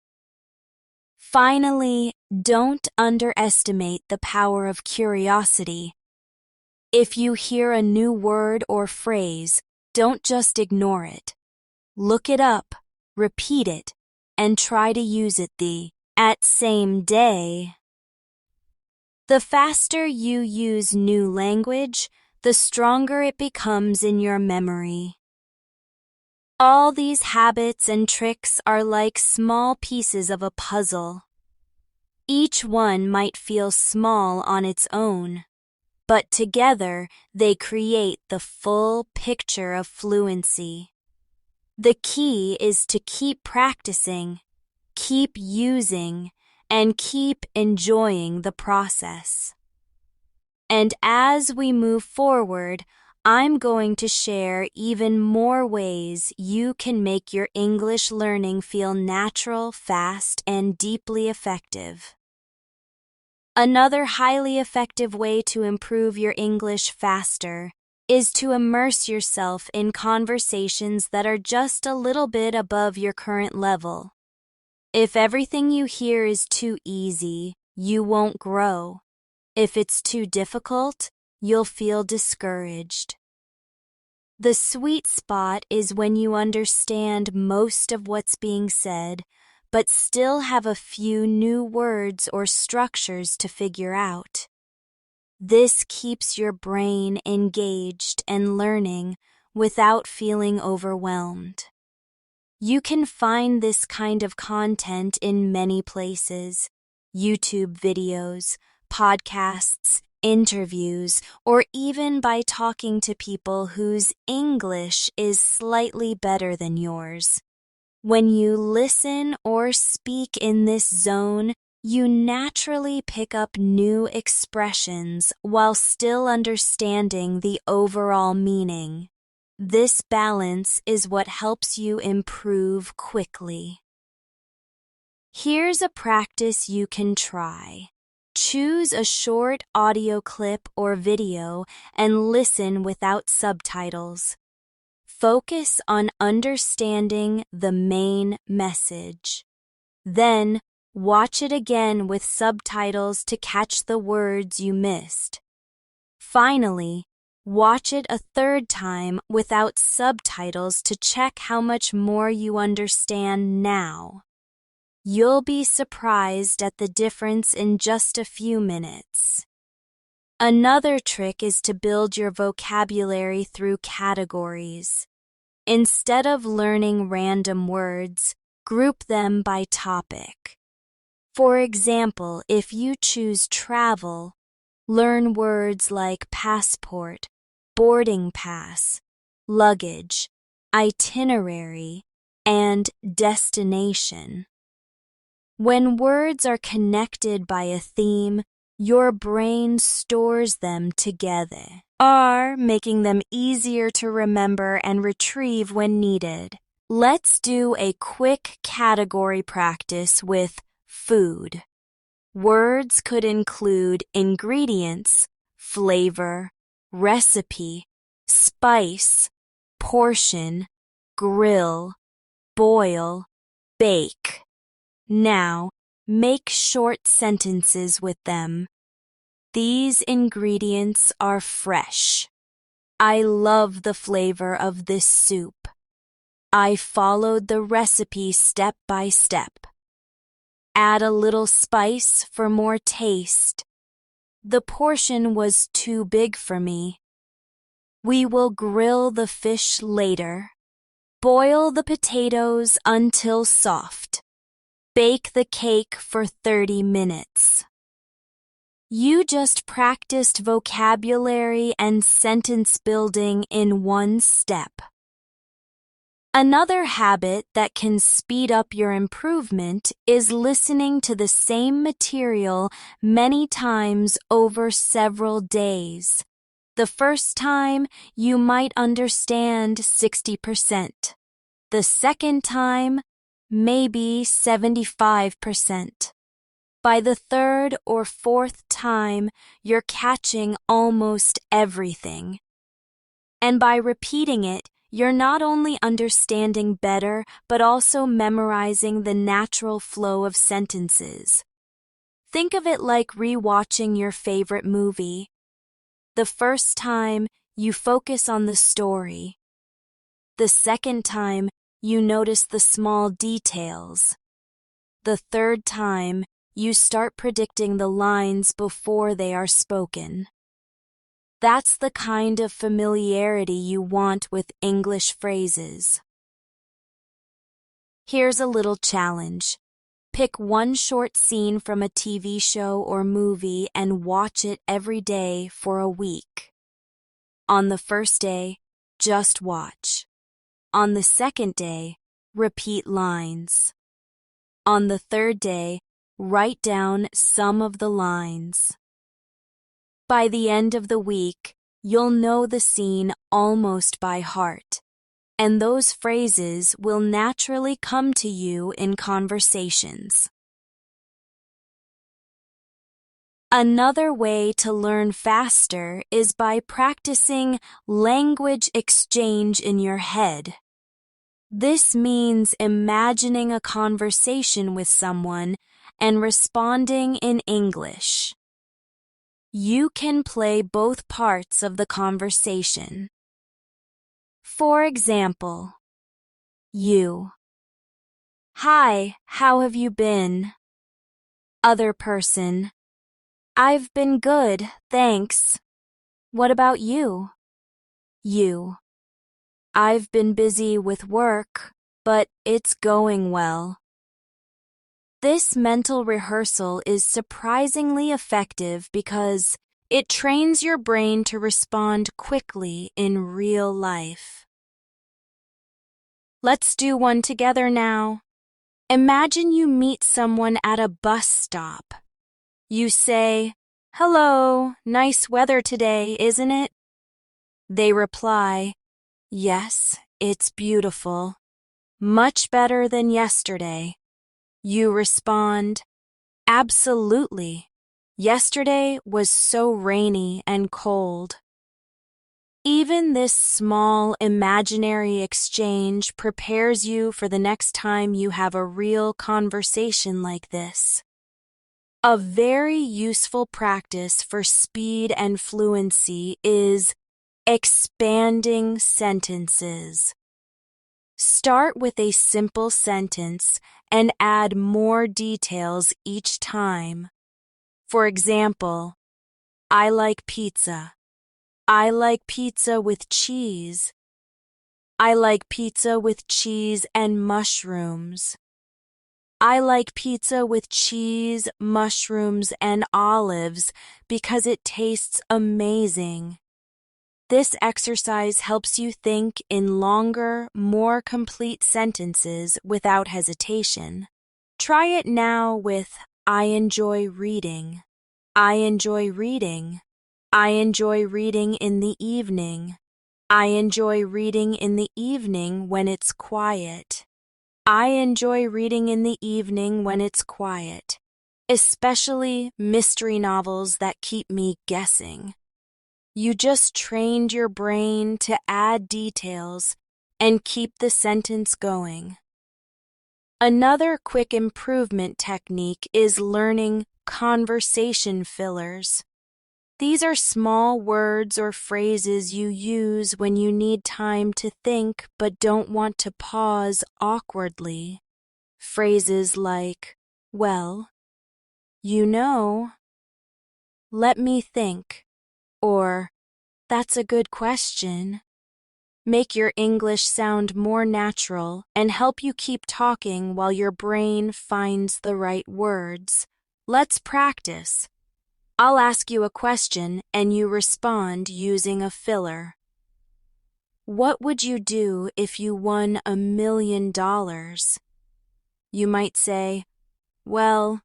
Finally, don't underestimate the power of curiosity. If you hear a new word or phrase, don't just ignore it. Look it up, repeat it, and try to use it the same day. The faster you use new language, the stronger it becomes in your memory. All these habits and tricks are like small pieces of a puzzle. Each one might feel small on its own, but together they create the full picture of fluency. The key is to keep practicing, keep using, and keep enjoying the process. And as we move forward, I'm going to share even more ways you can make your English learning feel natural, fast, and deeply effective. Another highly effective way to improve your English faster is to immerse yourself in conversations that are just a little bit above your current level. If everything you hear is too easy, you won't grow. If it's too difficult, you'll feel discouraged. The sweet spot is when you understand most of what's being said, but still have a few new words or structures to figure out. This keeps your brain engaged and learning without feeling overwhelmed. You can find this kind of content in many places: YouTube videos, podcasts, interviews, or even by talking to people whose English is slightly better than yours. When you listen or speak in this zone, you naturally pick up new expressions while still understanding the overall meaning. This balance is what helps you improve quickly. Here's a practice you can try. Choose a short audio clip or video and listen without subtitles. Focus on understanding the main message. Then, Watch it again with subtitles to catch the words you missed. Finally, watch it a third time without subtitles to check how much more you understand now. You'll be surprised at the difference in just a few minutes. Another trick is to build your vocabulary through categories. Instead of learning random words, group them by topic. For example, if you choose travel, learn words like passport, boarding pass, luggage, itinerary, and destination. When words are connected by a theme, your brain stores them together, making them easier to remember and retrieve when needed. Let's do a quick category practice with food. Words could include ingredients, flavor, recipe, spice, portion, grill, boil, bake. Now, make short sentences with them. These ingredients are fresh. I love the flavor of this soup. I followed the recipe step by step. Add a little spice for more taste. The portion was too big for me. We will grill the fish later. Boil the potatoes until soft. Bake the cake for 30 minutes. You just practiced vocabulary and sentence building in one step. Another habit that can speed up your improvement is listening to the same material many times over several days. The first time, you might understand 60%. The second time, maybe 75%. By the third or fourth time, you're catching almost everything. And by repeating it, you're not only understanding better, but also memorizing the natural flow of sentences. Think of it like rewatching your favorite movie. The first time, you focus on the story. The second time, you notice the small details. The third time, you start predicting the lines before they are spoken. That's the kind of familiarity you want with English phrases. Here's a little challenge. Pick one short scene from a TV show or movie and watch it every day for a week. On the first day, just watch. On the second day, repeat lines. On the third day, write down some of the lines. By the end of the week, you'll know the scene almost by heart, and those phrases will naturally come to you in conversations. Another way to learn faster is by practicing language exchange in your head. This means imagining a conversation with someone and responding in English. You can play both parts of the conversation. For example, you. Hi, how have you been? Other person. I've been good, thanks. What about you? You. I've been busy with work, but it's going well. This mental rehearsal is surprisingly effective because it trains your brain to respond quickly in real life. Let's do one together now. Imagine you meet someone at a bus stop. You say, "Hello, nice weather today, isn't it?" They reply, "Yes, it's beautiful. Much better than yesterday." You respond, "Absolutely. Yesterday was so rainy and cold." Even this small imaginary exchange prepares you for the next time you have a real conversation like this. A very useful practice for speed and fluency is expanding sentences. Start with a simple sentence and add more details each time. For example, I like pizza. I like pizza with cheese. I like pizza with cheese and mushrooms. I like pizza with cheese, mushrooms, and olives because it tastes amazing. This exercise helps you think in longer, more complete sentences without hesitation. Try it now with I enjoy reading. I enjoy reading. I enjoy reading in the evening. I enjoy reading in the evening when it's quiet. I enjoy reading in the evening when it's quiet, especially mystery novels that keep me guessing. You just trained your brain to add details and keep the sentence going. Another quick improvement technique is learning conversation fillers. These are small words or phrases you use when you need time to think but don't want to pause awkwardly. Phrases like, well, you know, let me think, or that's a good question. Make your English sound more natural and help you keep talking while your brain finds the right words. Let's practice. I'll ask you a question and you respond using a filler. What would you do if you won $1 million? You might say, well,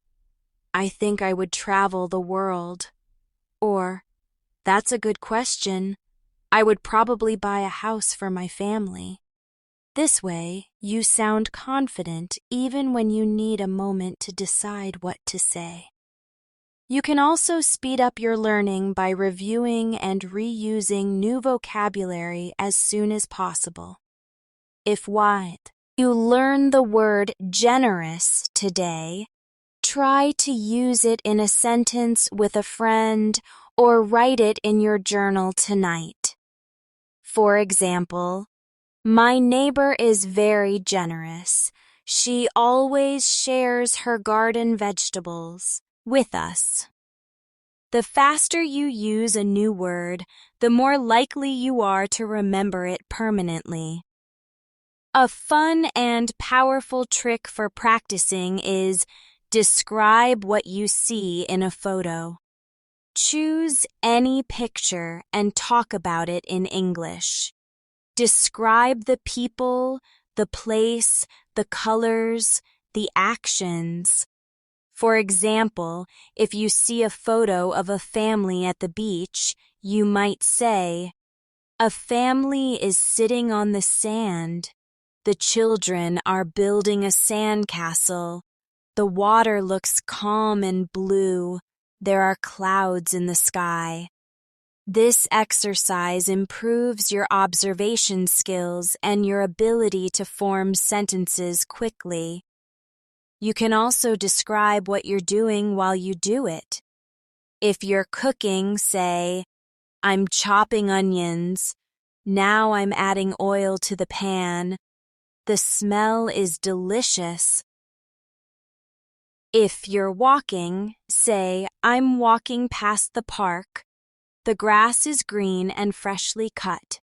I think I would travel the world. Or, that's a good question. I would probably buy a house for my family. This way, you sound confident even when you need a moment to decide what to say. You can also speed up your learning by reviewing and reusing new vocabulary as soon as possible. If you learn the word generous today, try to use it in a sentence with a friend or write it in your journal tonight. For example, my neighbor is very generous. She always shares her garden vegetables with us. The faster you use a new word, the more likely you are to remember it permanently. A fun and powerful trick for practicing is describe what you see in a photo. Choose any picture and talk about it in English. Describe the people, the place, the colors, the actions. For example, if you see a photo of a family at the beach, you might say, a family is sitting on the sand. The children are building a sandcastle. The water looks calm and blue. There are clouds in the sky. This exercise improves your observation skills and your ability to form sentences quickly. You can also describe what you're doing while you do it. If you're cooking, say, I'm chopping onions. Now I'm adding oil to the pan. The smell is delicious. If you're walking, say, I'm walking past the park. The grass is green and freshly cut.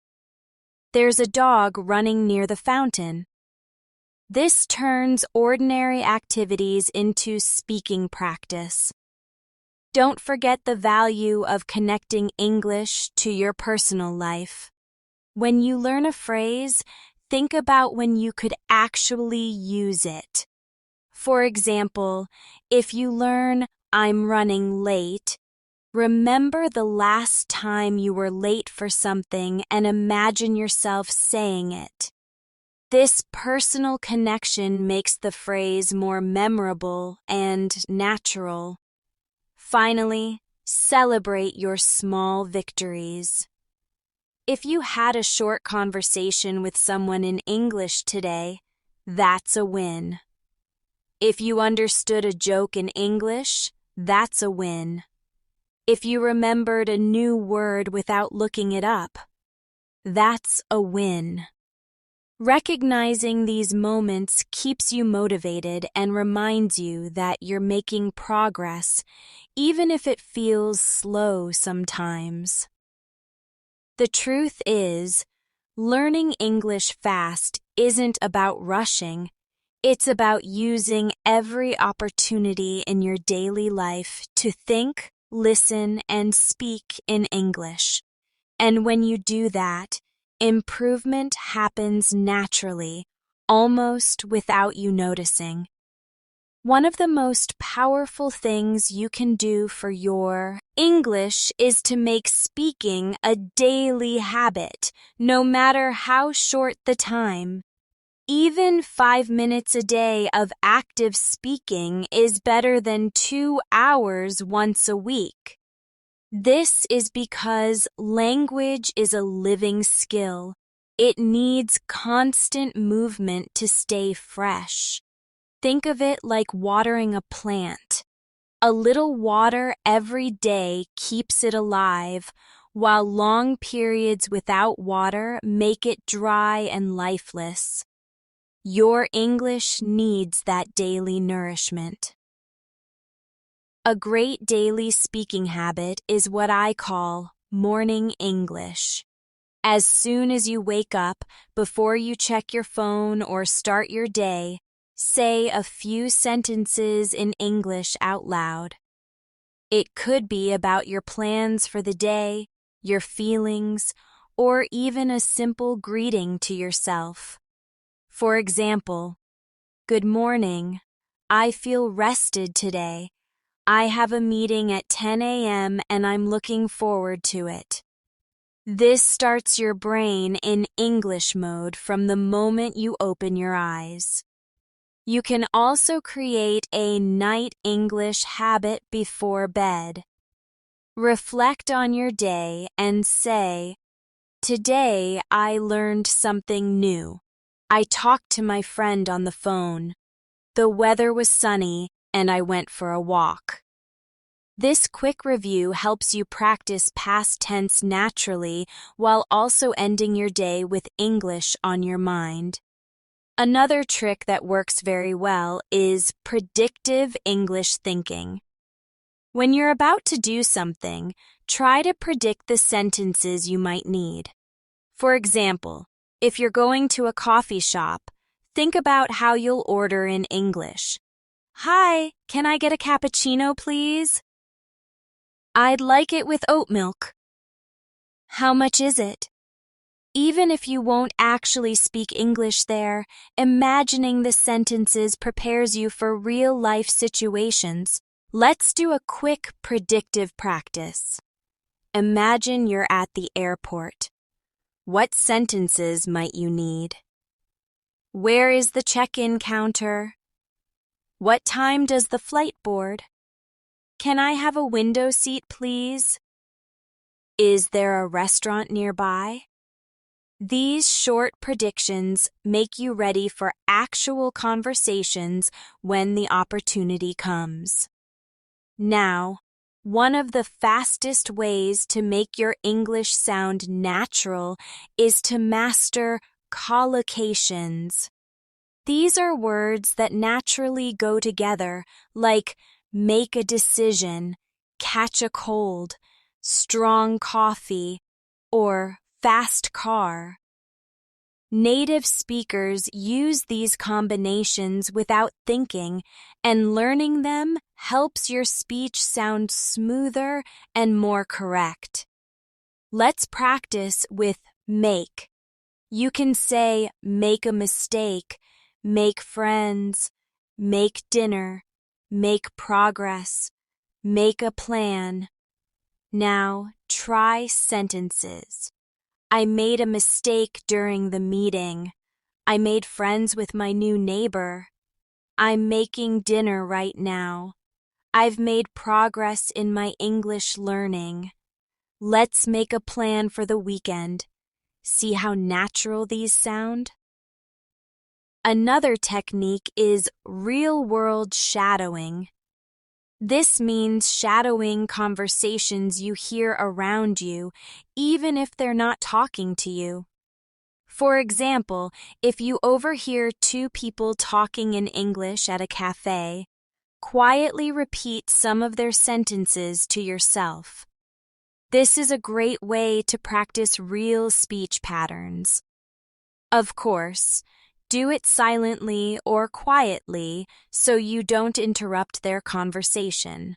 There's a dog running near the fountain. This turns ordinary activities into speaking practice. Don't forget the value of connecting English to your personal life. When you learn a phrase, think about when you could actually use it. For example, if you learn, I'm running late, remember the last time you were late for something and imagine yourself saying it. This personal connection makes the phrase more memorable and natural. Finally, celebrate your small victories. If you had a short conversation with someone in English today, that's a win. If you understood a joke in English, that's a win. If you remembered a new word without looking it up, that's a win. Recognizing these moments keeps you motivated and reminds you that you're making progress, even if it feels slow sometimes. The truth is, learning English fast isn't about rushing. It's about using every opportunity in your daily life to think, listen, and speak in English. And when you do that, improvement happens naturally, almost without you noticing. One of the most powerful things you can do for your English is to make speaking a daily habit, no matter how short the time. Even 5 minutes a day of active speaking is better than 2 hours once a week. This is because language is a living skill. It needs constant movement to stay fresh. Think of it like watering a plant. A little water every day keeps it alive, while long periods without water make it dry and lifeless. Your English needs that daily nourishment. A great daily speaking habit is what I call morning English. As soon as you wake up, before you check your phone or start your day, say a few sentences in English out loud. It could be about your plans for the day, your feelings, or even a simple greeting to yourself. For example, "Good morning. I feel rested today. I have a meeting at 10 a.m. and I'm looking forward to it." This starts your brain in English mode from the moment you open your eyes. You can also create a night English habit before bed. Reflect on your day and say, "Today I learned something new. I talked to my friend on the phone. The weather was sunny and I went for a walk." This quick review helps you practice past tense naturally while also ending your day with English on your mind. Another trick that works very well is predictive English thinking. When you're about to do something, try to predict the sentences you might need. For example, if you're going to a coffee shop, think about how you'll order in English. "Hi, can I get a cappuccino, please?" "I'd like it with oat milk." "How much is it?" Even if you won't actually speak English there, imagining the sentences prepares you for real-life situations. Let's do a quick predictive practice. Imagine you're at the airport. What sentences might you need? Where is the check-in counter? What time does the flight board? Can I have a window seat, please? Is there a restaurant nearby? These short predictions make you ready for actual conversations when the opportunity comes. Now, one of the fastest ways to make your English sound natural is to master collocations. These are words that naturally go together, like make a decision, catch a cold, strong coffee, or fast car. Native speakers use these combinations without thinking, and learning them helps your speech sound smoother and more correct. Let's practice with make. You can say make a mistake, make friends, make dinner, make progress, make a plan. Now try sentences. I made a mistake during the meeting. I made friends with my new neighbor. I'm making dinner right now. I've made progress in my English learning. Let's make a plan for the weekend. See how natural these sound? Another technique is real-world shadowing. This means shadowing conversations you hear around you, even if they're not talking to you. For example, if you overhear two people talking in English at a cafe, quietly repeat some of their sentences to yourself. This is a great way to practice real speech patterns. Of course, do it silently or quietly so you don't interrupt their conversation.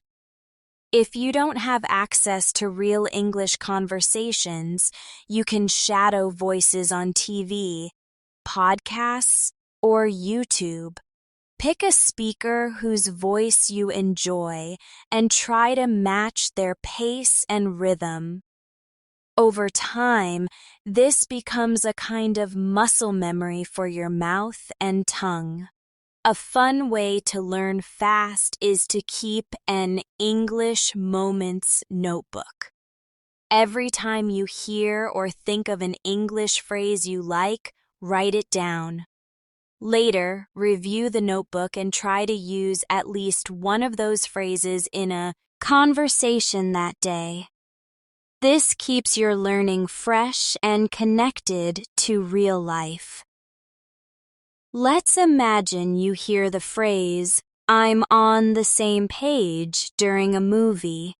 If you don't have access to real English conversations, you can shadow voices on TV, podcasts, or YouTube. Pick a speaker whose voice you enjoy and try to match their pace and rhythm. Over time, this becomes a kind of muscle memory for your mouth and tongue. A fun way to learn fast is to keep an English moments notebook. Every time you hear or think of an English phrase you like, write it down. Later, review the notebook and try to use at least one of those phrases in a conversation that day. This keeps your learning fresh and connected to real life. Let's imagine you hear the phrase, "I'm on the same page" during a movie.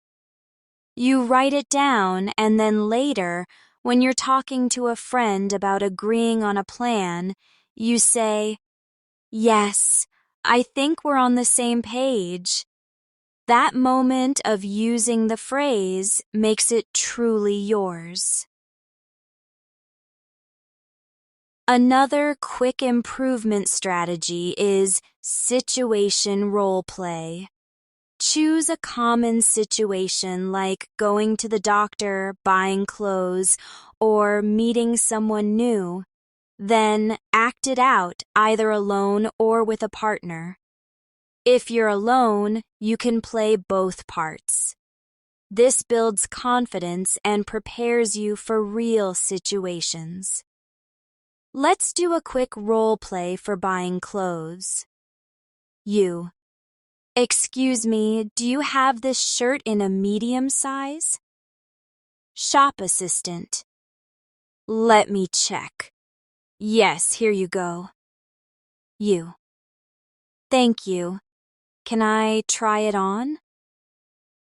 You write it down and then later, when you're talking to a friend about agreeing on a plan, you say, "Yes, I think we're on the same page." That moment of using the phrase makes it truly yours. Another quick improvement strategy is situation role play. Choose a common situation like going to the doctor, buying clothes, or meeting someone new. Then act it out either alone or with a partner. If you're alone, you can play both parts. This builds confidence and prepares you for real situations. Let's do a quick role play for buying clothes. You. Excuse me, do you have this shirt in a medium size? Shop assistant. Let me check. Yes, here you go. You. Thank you. Can I try it on?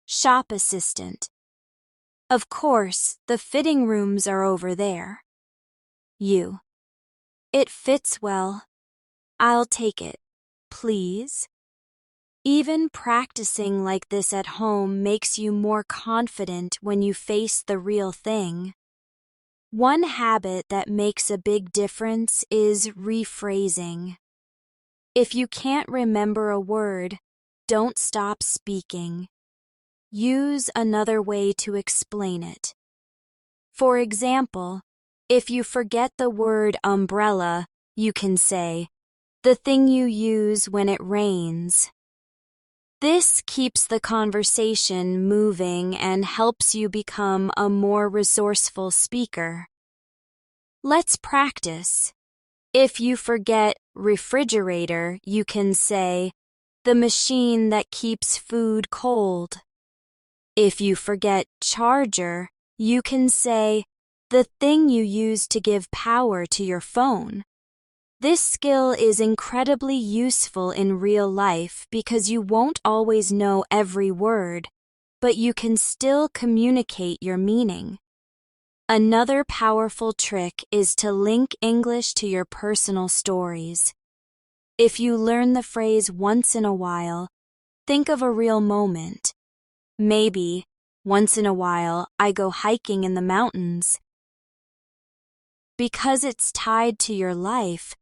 Shop assistant. Of course, the fitting rooms are over there. You. It fits well. I'll take it, please. Even practicing like this at home makes you more confident when you face the real thing. One habit that makes a big difference is rephrasing. If you can't remember a word, don't stop speaking. Use another way to explain it. For example, if you forget the word umbrella, you can say, "the thing you use when it rains." This keeps the conversation moving and helps you become a more resourceful speaker. Let's practice. If you forget refrigerator, you can say, "the machine that keeps food cold." If you forget charger, you can say, "the thing you use to give power to your phone." This skill is incredibly useful in real life because you won't always know every word, but you can still communicate your meaning. Another powerful trick is to link English to your personal stories. If you learn the phrase once in a while, think of a real moment. Maybe, once in a while, I go hiking in the mountains. Because it's tied to your life,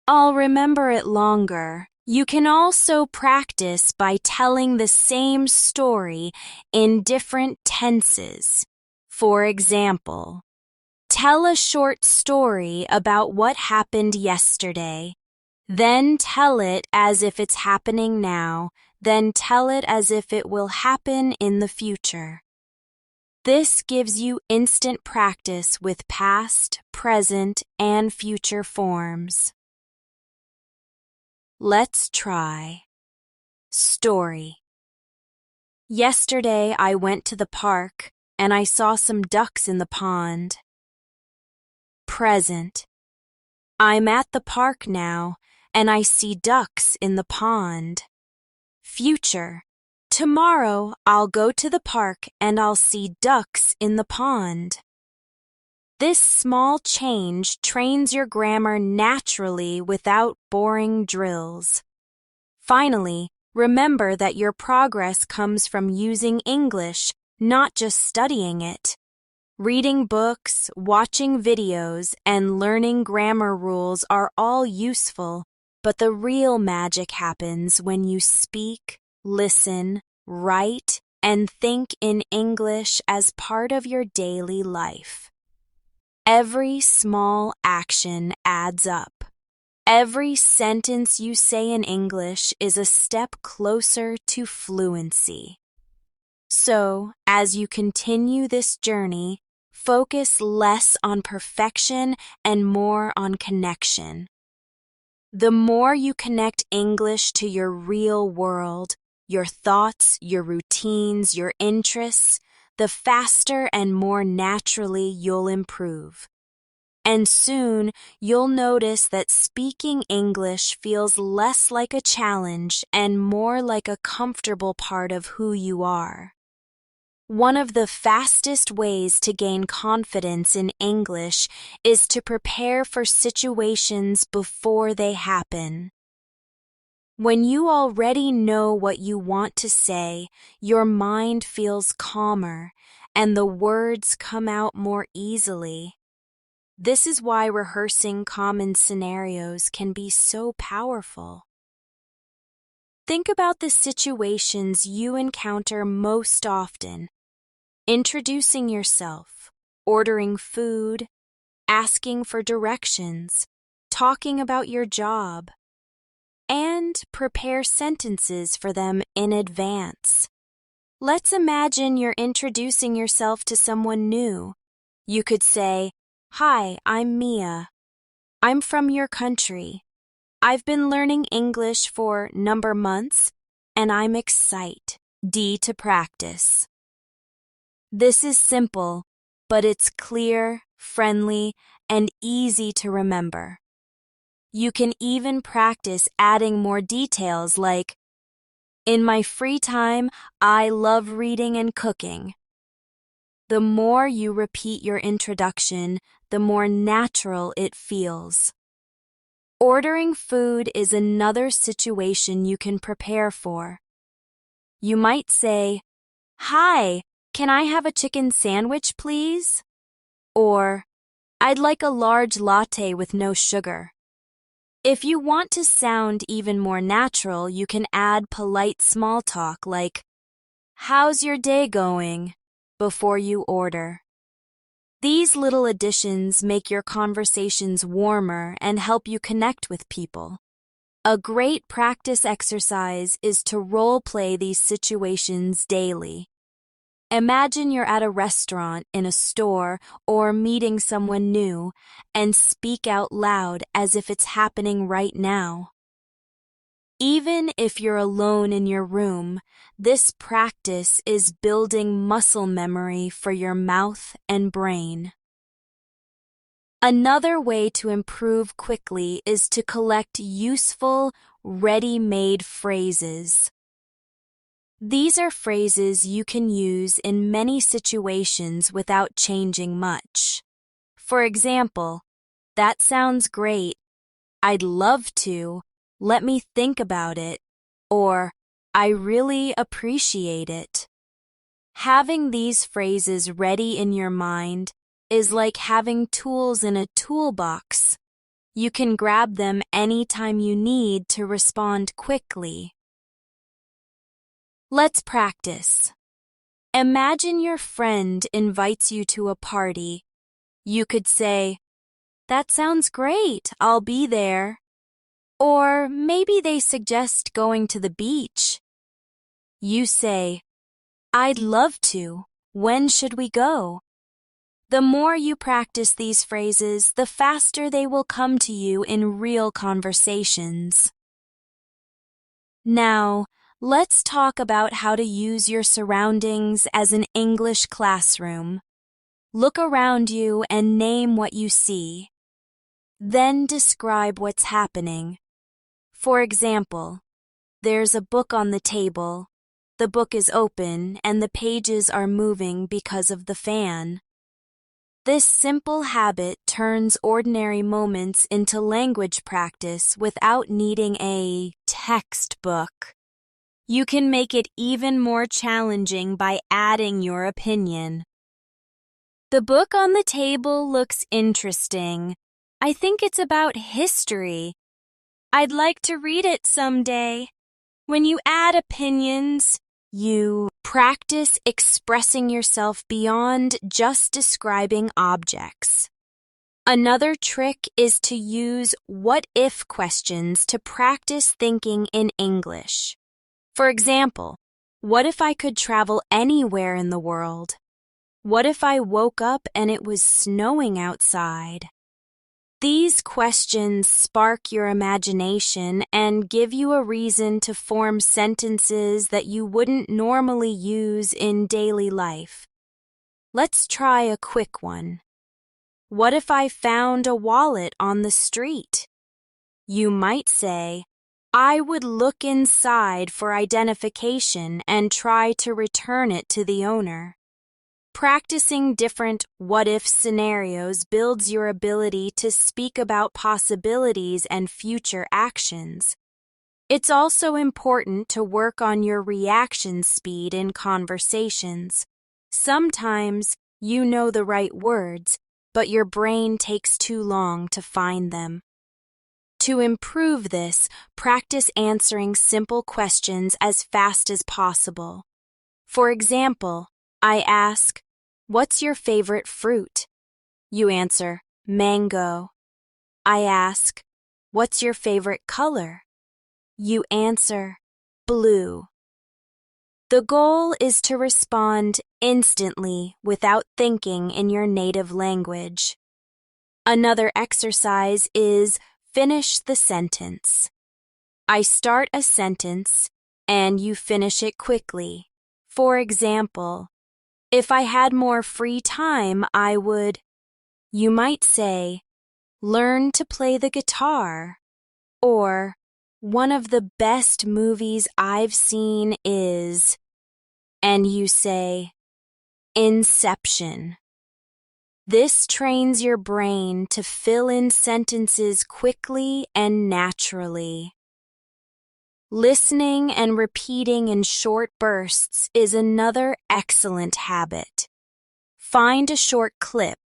I'll remember it longer. You can also practice by telling the same story in different tenses. For example, tell a short story about what happened yesterday. Then tell it as if it's happening now. Then tell it as if it will happen in the future. This gives you instant practice with past, present, and future forms. Let's try. Story. Yesterday I went to the park and I saw some ducks in the pond. Present. I'm at the park now and I see ducks in the pond. Future. Tomorrow I'll go to the park and I'll see ducks in the pond. This small change trains your grammar naturally without boring drills. Finally, remember that your progress comes from using English, not just studying it. Reading books, watching videos, and learning grammar rules are all useful, but the real magic happens when you speak, listen, write, and think in English as part of your daily life. Every small action adds up. Every sentence you say in English is a step closer to fluency. So, as you continue this journey, focus less on perfection and more on connection. The more you connect English to your real world, your thoughts, your routines, your interests, the faster and more naturally you'll improve. And soon you'll notice that speaking English feels less like a challenge and more like a comfortable part of who you are. One of the fastest ways to gain confidence in English is to prepare for situations before they happen. When you already know what you want to say, your mind feels calmer and the words come out more easily. This is why rehearsing common scenarios can be so powerful. Think about the situations you encounter most often. Introducing yourself, ordering food, asking for directions, talking about your job, and prepare sentences for them in advance. Let's imagine you're introducing yourself to someone new. You could say, "Hi, I'm Mia. I'm from your country. I've been learning English for number months, and I'm excited to practice." This is simple, but it's clear, friendly, and easy to remember. You can even practice adding more details like, "In my free time, I love reading and cooking." The more you repeat your introduction, the more natural it feels. Ordering food is another situation you can prepare for. You might say, "Hi, can I have a chicken sandwich, please?" Or, "I'd like a large latte with no sugar." If you want to sound even more natural, you can add polite small talk like, "How's your day going?" before you order. These little additions make your conversations warmer and help you connect with people. A great practice exercise is to role-play these situations daily. Imagine you're at a restaurant, in a store, or meeting someone new, and speak out loud as if it's happening right now. Even if you're alone in your room, this practice is building muscle memory for your mouth and brain. Another way to improve quickly is to collect useful, ready-made phrases. These are phrases you can use in many situations without changing much. For example, "That sounds great," "I'd love to," "Let me think about it," or "I really appreciate it." Having these phrases ready in your mind is like having tools in a toolbox. You can grab them anytime you need to respond quickly. Let's practice. Imagine your friend invites you to a party. You could say, "That sounds great, I'll be there." Or maybe they suggest going to the beach. You say, "I'd love to, When should we go? The more you practice these phrases, the faster they will come to you in real conversations. Now, let's talk about how to use your surroundings as an English classroom. Look around you and name what you see. Then describe what's happening. For example, there's a book on the table. The book is open and the pages are moving because of the fan. This simple habit turns ordinary moments into language practice without needing a textbook. You can make it even more challenging by adding your opinion. The book on the table looks interesting. I think it's about history. I'd like to read it someday. When you add opinions, you practice expressing yourself beyond just describing objects. Another trick is to use what-if questions to practice thinking in English. For example, what if I could travel anywhere in the world? What if I woke up and it was snowing outside? These questions spark your imagination and give you a reason to form sentences that you wouldn't normally use in daily life. Let's try a quick one. What if I found a wallet on the street? You might say, I would look inside for identification and try to return it to the owner. Practicing different what-if scenarios builds your ability to speak about possibilities and future actions. It's also important to work on your reaction speed in conversations. Sometimes you know the right words, but your brain takes too long to find them. To improve this, practice answering simple questions as fast as possible. For example, I ask, what's your favorite fruit? You answer, mango. I ask, what's your favorite color? You answer, blue. The goal is to respond instantly without thinking in your native language. Another exercise is finish the sentence. I start a sentence and you finish it quickly. For example, if I had more free time, I would, you might say, learn to play the guitar. Or, one of the best movies I've seen is, and you say, Inception. This trains your brain to fill in sentences quickly and naturally. Listening and repeating in short bursts is another excellent habit. Find a short clip,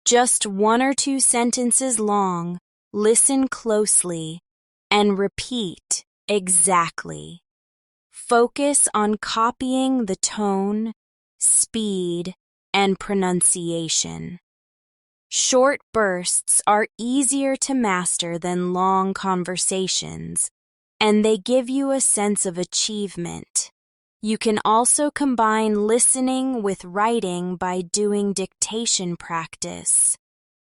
just 1 or 2 sentences long, listen closely, and repeat exactly. Focus on copying the tone, speed, and pronunciation. Short bursts are easier to master than long conversations, and they give you a sense of achievement. You can also combine listening with writing by doing dictation practice.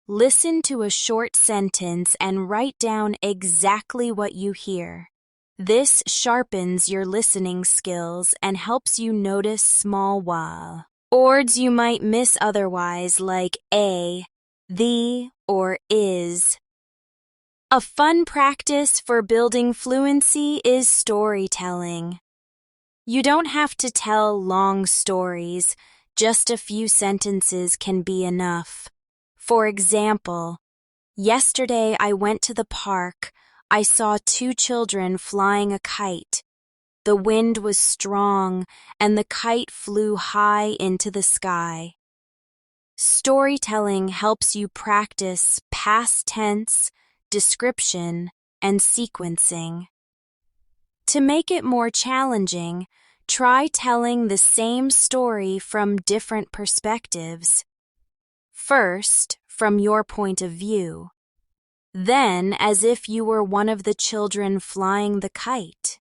Listen to a short sentence and write down exactly what you hear. This sharpens your listening skills and helps you notice small words you might miss otherwise, like a, the, or is. A fun practice for building fluency is storytelling. You don't have to tell long stories, just a few sentences can be enough. For example, yesterday I went to the park. I saw 2 children flying a kite. The wind was strong and the kite flew high into the sky. Storytelling helps you practice past tense, description, and sequencing. To make it more challenging, try telling the same story from different perspectives. First, from your point of view. Then, as if you were one of the children flying the kite.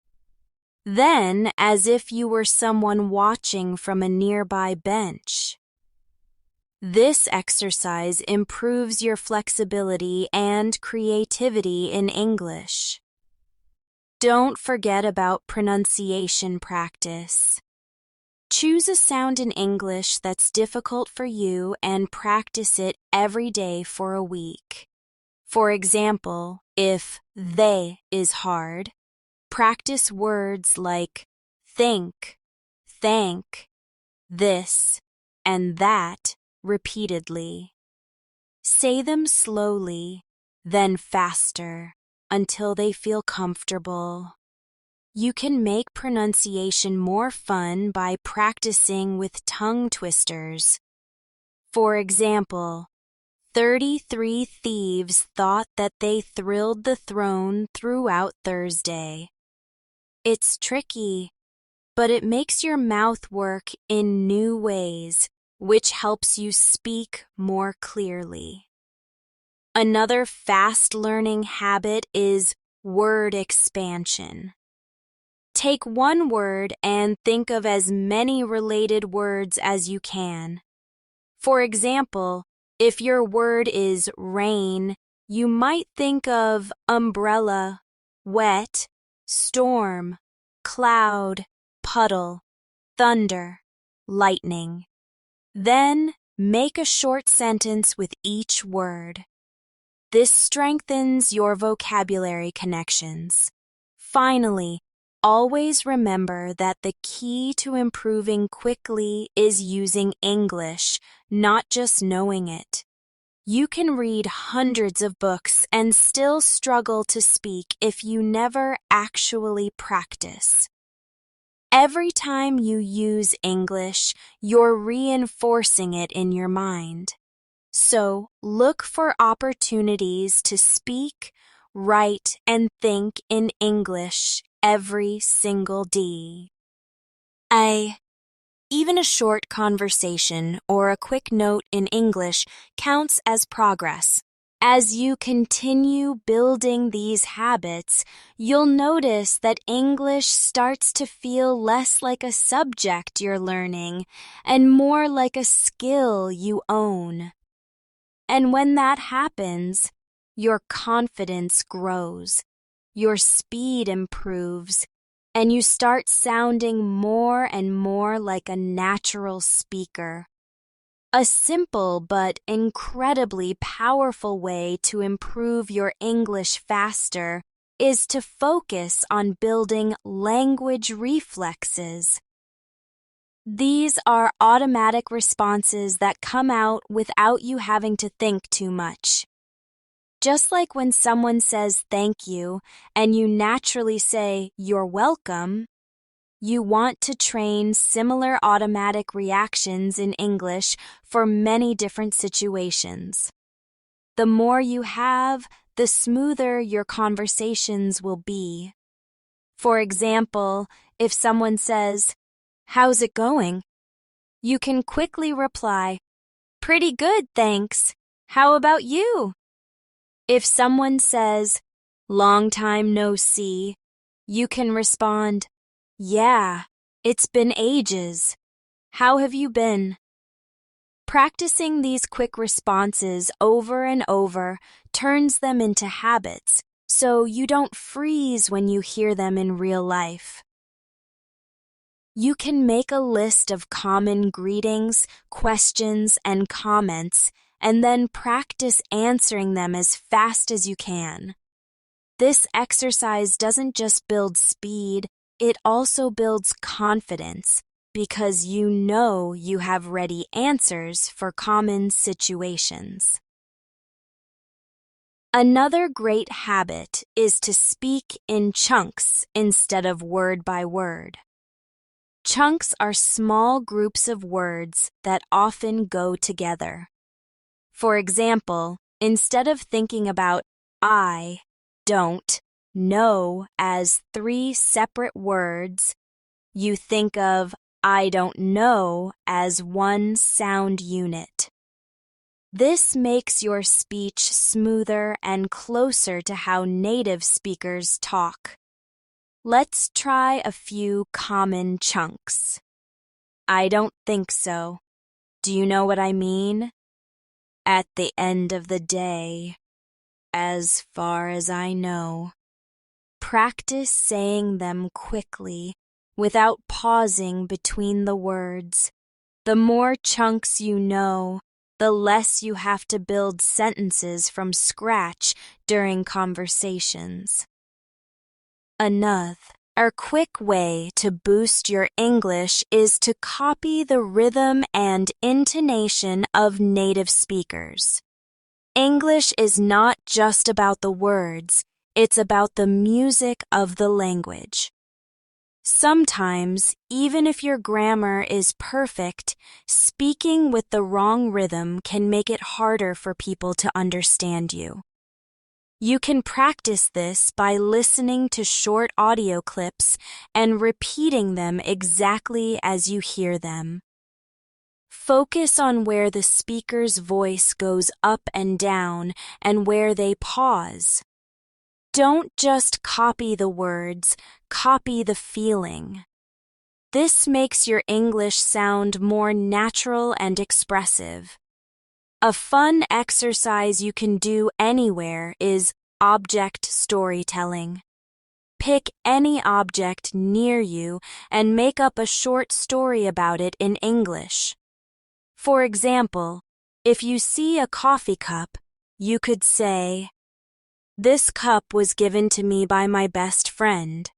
then as if you were someone watching from a nearby bench. This exercise improves your flexibility and creativity in English. Don't forget about pronunciation practice. Choose a sound in English that's difficult for you and practice it every day for a week. For example, if they is hard, practice words like think, thank, this, and that repeatedly. Say them slowly, then faster, until they feel comfortable. You can make pronunciation more fun by practicing with tongue twisters. For example, 33 thieves thought that they thrilled the throne throughout Thursday. It's tricky, but it makes your mouth work in new ways, which helps you speak more clearly. Another fast learning habit is word expansion. Take one word and think of as many related words as you can. For example, if your word is rain, you might think of umbrella, wet, storm, cloud, puddle, thunder, lightning. Then make a short sentence with each word. This strengthens your vocabulary connections. Finally, always remember that the key to improving quickly is using English, not just knowing it. You can read hundreds of books and still struggle to speak if you never actually practice. Every time you use English, you're reinforcing it in your mind. So look for opportunities to speak, write, and think in English every single day. Even a short conversation or a quick note in English counts as progress. As you continue building these habits, you'll notice that English starts to feel less like a subject you're learning and more like a skill you own. And when that happens, your confidence grows, your speed improves, and you start sounding more and more like a natural speaker. A simple but incredibly powerful way to improve your English faster is to focus on building language reflexes. These are automatic responses that come out without you having to think too much. Just like when someone says thank you and you naturally say you're welcome, you want to train similar automatic reactions in English for many different situations. The more you have, the smoother your conversations will be. For example, if someone says, "How's it going?" you can quickly reply, "Pretty good, thanks. How about you?" If someone says, "Long time no see," you can respond, "Yeah, it's been ages. How have you been?" Practicing these quick responses over and over turns them into habits, so you don't freeze when you hear them in real life. You can make a list of common greetings, questions, and comments, and then practice answering them as fast as you can. This exercise doesn't just build speed, it also builds confidence because you know you have ready answers for common situations. Another great habit is to speak in chunks instead of word by word. Chunks are small groups of words that often go together. For example, instead of thinking about I don't know as 3 separate words, you think of I don't know as one sound unit. This makes your speech smoother and closer to how native speakers talk. Let's try a few common chunks. I don't think so. Do you know what I mean? At the end of the day, as far as I know. Practice saying them quickly, without pausing between the words. The more chunks you know, the less you have to build sentences from scratch during conversations. A quick way to boost your English is to copy the rhythm and intonation of native speakers. English is not just about the words, it's about the music of the language. Sometimes, even if your grammar is perfect, speaking with the wrong rhythm can make it harder for people to understand you. You can practice this by listening to short audio clips and repeating them exactly as you hear them. Focus on where the speaker's voice goes up and down and where they pause. Don't just copy the words, copy the feeling. This makes your English sound more natural and expressive. A fun exercise you can do anywhere is object storytelling. Pick any object near you and make up a short story about it in English. For example, if you see a coffee cup, you could say, "This cup was given to me by my best friend.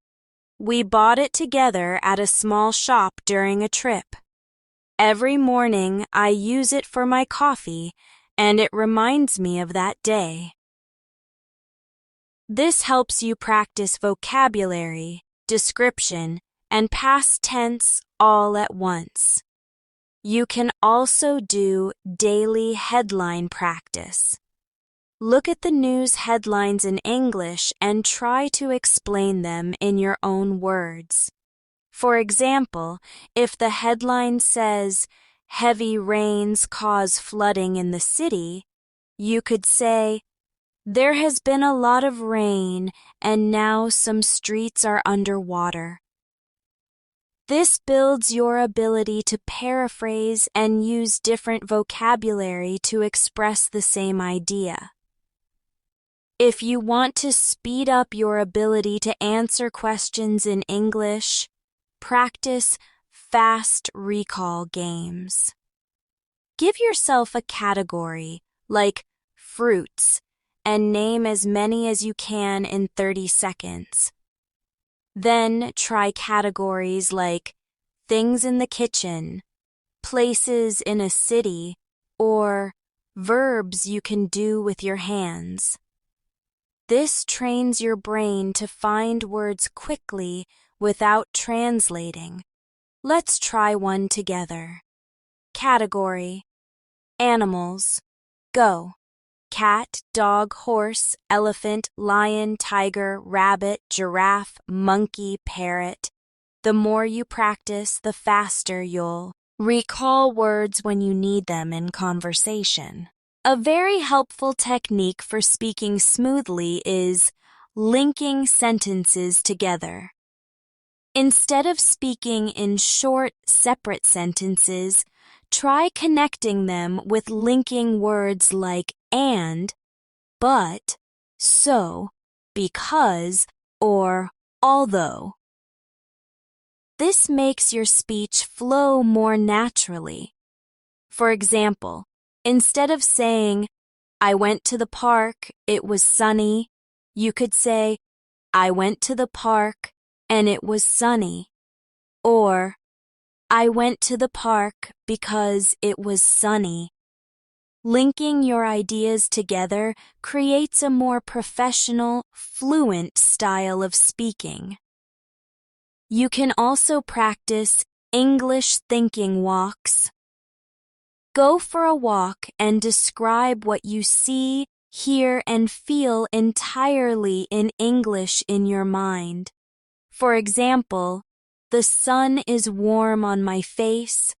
We bought it together at a small shop during a trip. Every morning I use it for my coffee, and it reminds me of that day." This helps you practice vocabulary, description, and past tense all at once. You can also do daily headline practice. Look at the news headlines in English and try to explain them in your own words. For example, if the headline says, "Heavy rains cause flooding in the city," you could say, "There has been a lot of rain and now some streets are underwater." This builds your ability to paraphrase and use different vocabulary to express the same idea. If you want to speed up your ability to answer questions in English, practice fast recall games. Give yourself a category, like fruits, and name as many as you can in 30 seconds. Then try categories like things in the kitchen, places in a city, or verbs you can do with your hands. This trains your brain to find words quickly without translating. Let's try one together. Category: animals. Go. Cat, dog, horse, elephant, lion, tiger, rabbit, giraffe, monkey, parrot. The more you practice, the faster you'll recall words when you need them in conversation. A very helpful technique for speaking smoothly is linking sentences together. Instead of speaking in short, separate sentences, try connecting them with linking words like and, but, so, because, or although. This makes your speech flow more naturally. For example, instead of saying, "I went to the park, it was sunny," you could say, "I went to the park, and it was sunny," or "I went to the park because it was sunny." Linking your ideas together creates a more professional, fluent style of speaking. You can also practice English thinking walks. Go for a walk and describe what you see, hear, and feel entirely in English in your mind. For example, "The sun is warm on my face.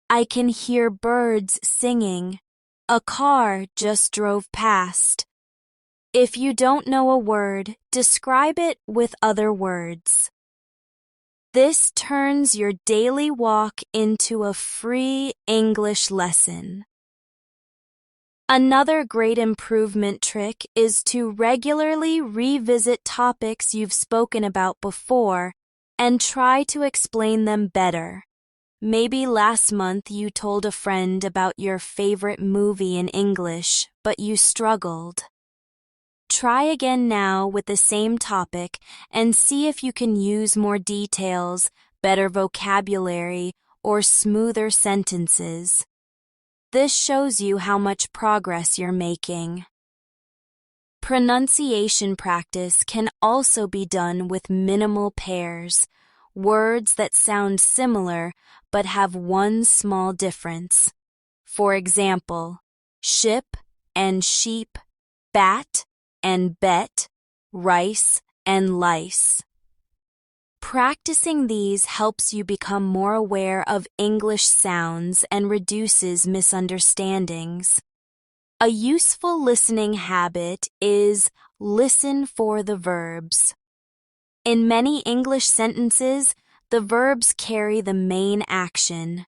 I can hear birds singing. A car just drove past." If you don't know a word, describe it with other words. This turns your daily walk into a free English lesson. Another great improvement trick is to regularly revisit topics you've spoken about before and try to explain them better. Maybe last month you told a friend about your favorite movie in English, but you struggled. Try again now with the same topic and see if you can use more details, better vocabulary, or smoother sentences. This shows you how much progress you're making. Pronunciation practice can also be done with minimal pairs, words that sound similar but have one small difference. For example, ship and sheep, bat and bet, rice and lice. Practicing these helps you become more aware of English sounds and reduces misunderstandings. A useful listening habit is listen for the verbs. In many English sentences, the verbs carry the main action.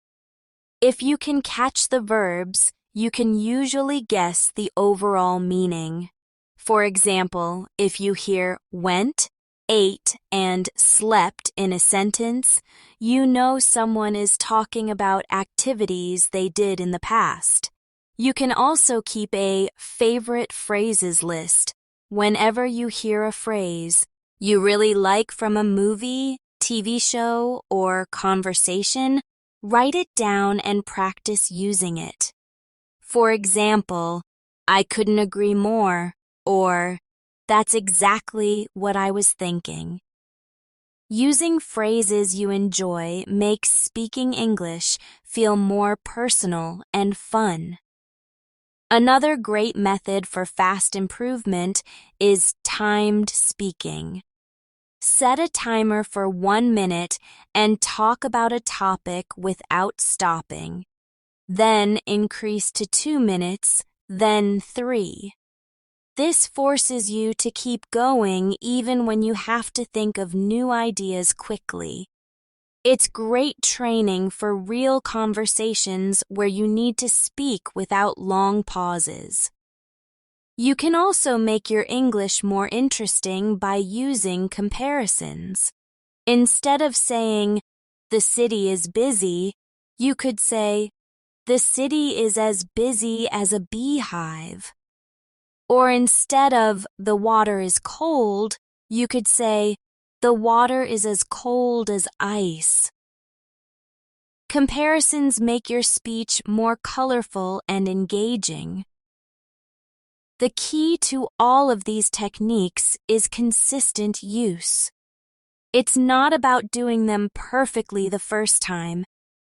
If you can catch the verbs, you can usually guess the overall meaning. For example, if you hear went, ate, and slept in a sentence, you know someone is talking about activities they did in the past. You can also keep a favorite phrases list. Whenever you hear a phrase you really like from a movie, TV show, or conversation, write it down and practice using it. For example, I couldn't agree more, or that's exactly what I was thinking. Using phrases you enjoy makes speaking English feel more personal and fun. Another great method for fast improvement is timed speaking. Set a timer for 1 minute and talk about a topic without stopping. Then increase to 2 minutes, then 3. This forces you to keep going even when you have to think of new ideas quickly. It's great training for real conversations where you need to speak without long pauses. You can also make your English more interesting by using comparisons. Instead of saying, "The city is busy," you could say, "The city is as busy as a beehive." Or instead of "The water is cold," you could say, "The water is as cold as ice." Comparisons make your speech more colorful and engaging. The key to all of these techniques is consistent use. It's not about doing them perfectly the first time.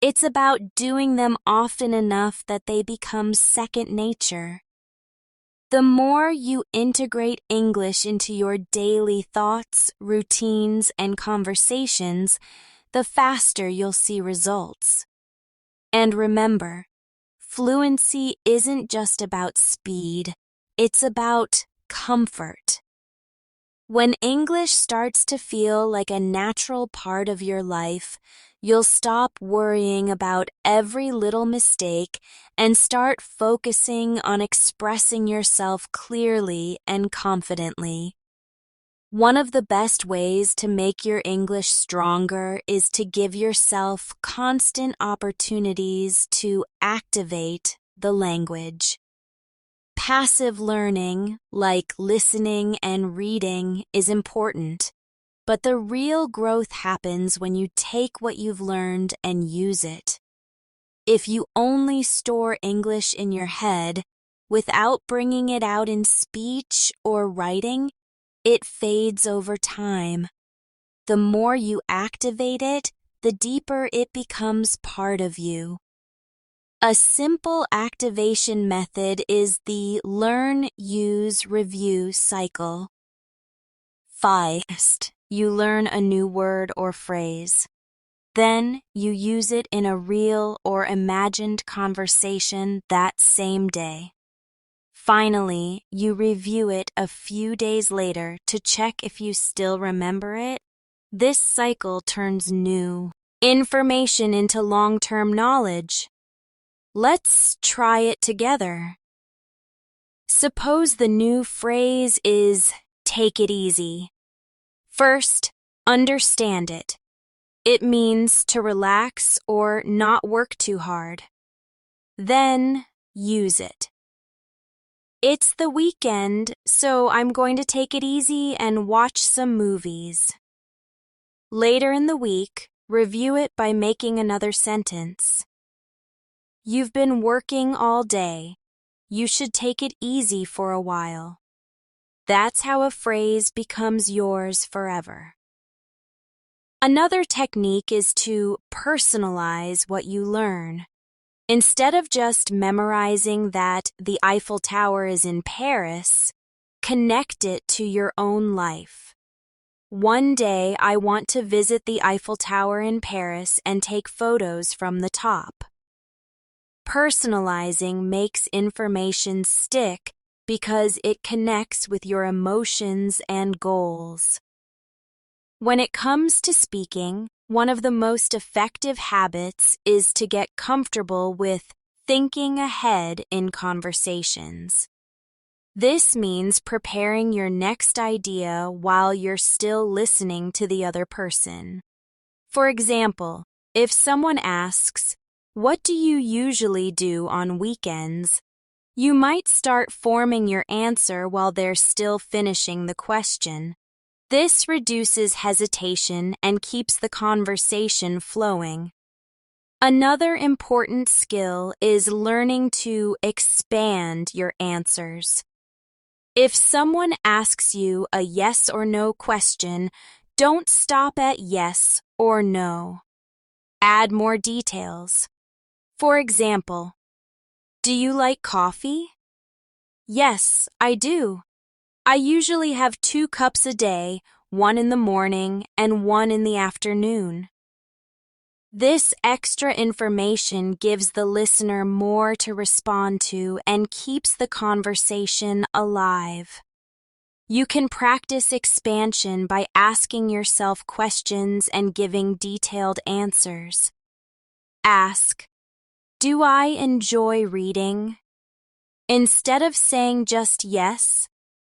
It's about doing them often enough that they become second nature. The more you integrate English into your daily thoughts, routines, and conversations, the faster you'll see results. And remember, fluency isn't just about speed, it's about comfort. When English starts to feel like a natural part of your life, you'll stop worrying about every little mistake and start focusing on expressing yourself clearly and confidently. One of the best ways to make your English stronger is to give yourself constant opportunities to activate the language. Passive learning, like listening and reading, is important, but the real growth happens when you take what you've learned and use it. If you only store English in your head without bringing it out in speech or writing, it fades over time. The more you activate it, the deeper it becomes part of you. A simple activation method is the learn, use, review cycle. First, you learn a new word or phrase. Then, you use it in a real or imagined conversation that same day. Finally, you review it a few days later to check if you still remember it This cycle turns new information into long-term knowledge. Let's try it together. Suppose the new phrase is take it easy. First, understand it. It means to relax or not work too hard. Then, use it. It's the weekend, so I'm going to take it easy and watch some movies. Later in the week, review it by making another sentence. You've been working all day. You should take it easy for a while. That's how a phrase becomes yours forever. Another technique is to personalize what you learn. Instead of just memorizing that the Eiffel Tower is in Paris, connect it to your own life. One day I want to visit the Eiffel Tower in Paris and take photos from the top. Personalizing makes information stick because it connects with your emotions and goals. When it comes to speaking, one of the most effective habits is to get comfortable with thinking ahead in conversations. This means preparing your next idea while you're still listening to the other person. For example, if someone asks, "What do you usually do on weekends?" you might start forming your answer while they're still finishing the question. This reduces hesitation and keeps the conversation flowing. Another important skill is learning to expand your answers. If someone asks you a yes or no question, don't stop at yes or no. Add more details. For example, do you like coffee? Yes, I do. I usually have 2 cups a day, one in the morning and one in the afternoon. This extra information gives the listener more to respond to and keeps the conversation alive. You can practice expansion by asking yourself questions and giving detailed answers. Ask, "Do I enjoy reading?" Instead of saying just yes,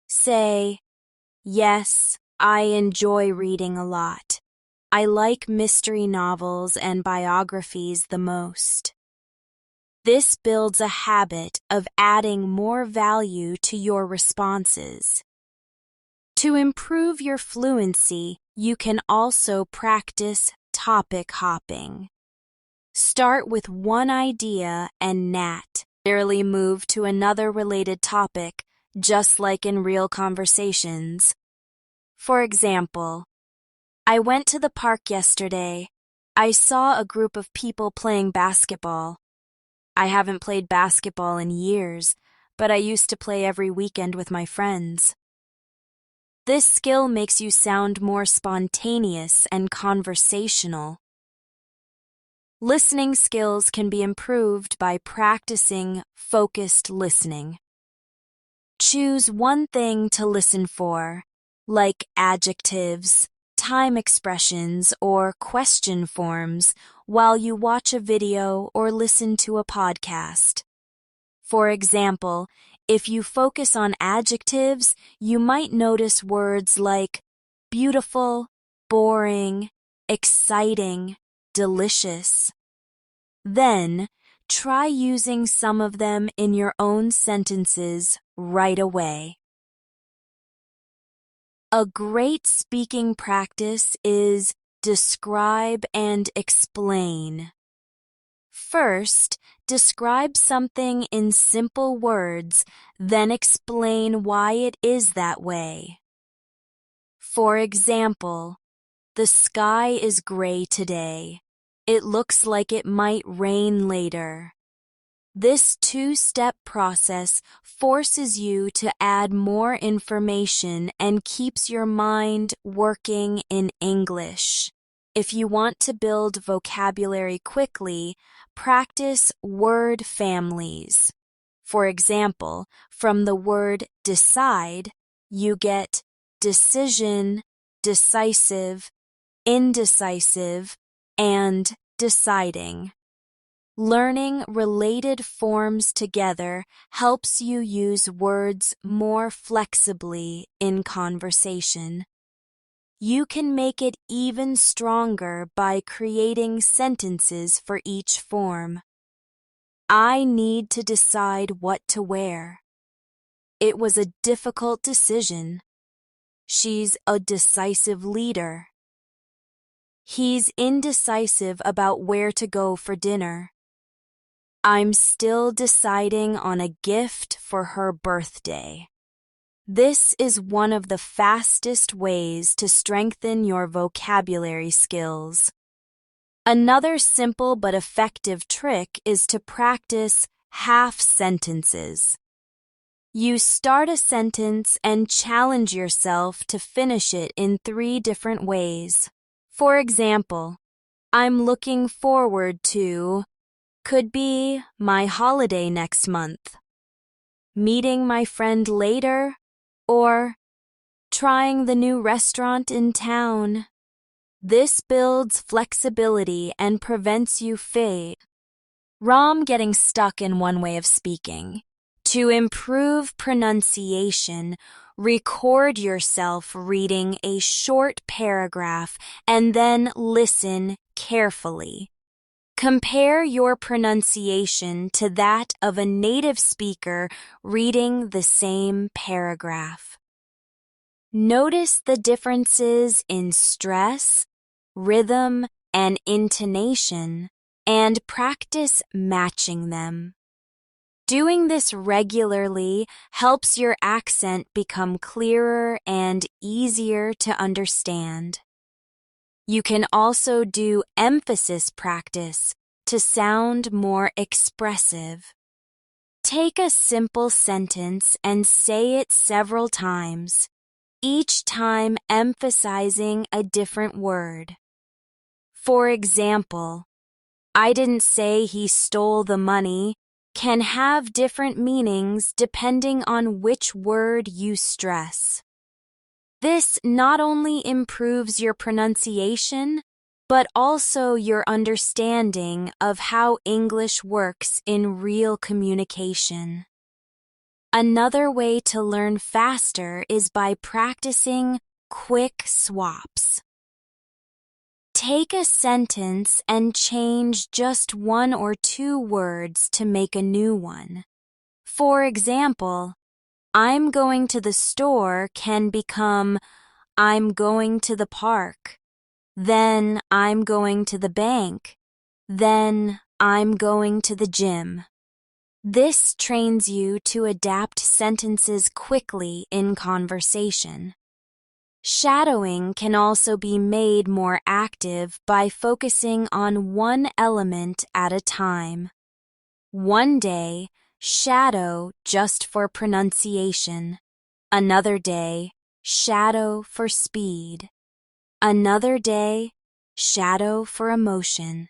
say, "Yes, I enjoy reading a lot. I like mystery novels and biographies the most." This builds a habit of adding more value to your responses. To improve your fluency, you can also practice topic hopping. Start with one idea and naturally move to another related topic, just like in real conversations. For example, I went to the park yesterday. I saw a group of people playing basketball. I haven't played basketball in years, but I used to play every weekend with my friends. This skill makes you sound more spontaneous and conversational. Listening skills can be improved by practicing focused listening. Choose one thing to listen for, like adjectives, time expressions, or question forms, while you watch a video or listen to a podcast. For example, if you focus on adjectives, you might notice words like beautiful, boring, exciting, delicious. Then, try using some of them in your own sentences right away. A great speaking practice is describe and explain. First, describe something in simple words, then explain why it is that way. For example, the sky is gray today. It looks like it might rain later. This 2-step process forces you to add more information and keeps your mind working in English. If you want to build vocabulary quickly, practice word families. For example, from the word decide, you get decision, decisive, indecisive, and deciding. Learning related forms together helps you use words more flexibly in conversation. You can make it even stronger by creating sentences for each form. I need to decide what to wear. It was a difficult decision. She's a decisive leader. He's indecisive about where to go for dinner. I'm still deciding on a gift for her birthday. This is one of the fastest ways to strengthen your vocabulary skills. Another simple but effective trick is to practice half sentences. You start a sentence and challenge yourself to finish it in 3 different ways. For example, I'm looking forward to could be my holiday next month, meeting my friend later, or trying the new restaurant in town. This builds flexibility and prevents you from getting stuck in one way of speaking. To improve pronunciation, record yourself reading a short paragraph and then listen carefully. Compare your pronunciation to that of a native speaker reading the same paragraph. Notice the differences in stress, rhythm, and intonation, and practice matching them. Doing this regularly helps your accent become clearer and easier to understand. You can also do emphasis practice to sound more expressive. Take a simple sentence and say it several times, each time emphasizing a different word. For example, I didn't say he stole the money can have different meanings depending on which word you stress. This not only improves your pronunciation, but also your understanding of how English works in real communication. Another way to learn faster is by practicing quick swaps. Take a sentence and change just 1 or 2 words to make a new one. For example, I'm going to the store can become I'm going to the park. Then I'm going to the bank. Then I'm going to the gym. This trains you to adapt sentences quickly in conversation. Shadowing can also be made more active by focusing on one element at a time. One day, shadow just for pronunciation. Another day, shadow for speed. Another day, shadow for emotion.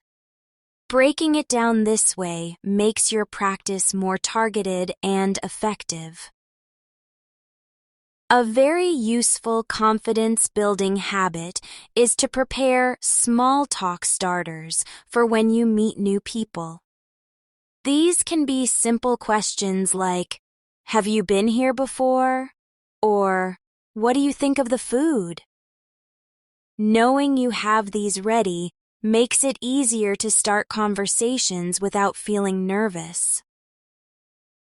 Breaking it down this way makes your practice more targeted and effective. A very useful confidence-building habit is to prepare small talk starters for when you meet new people. These can be simple questions like, have you been here before? Or, what do you think of the food? Knowing you have these ready makes it easier to start conversations without feeling nervous.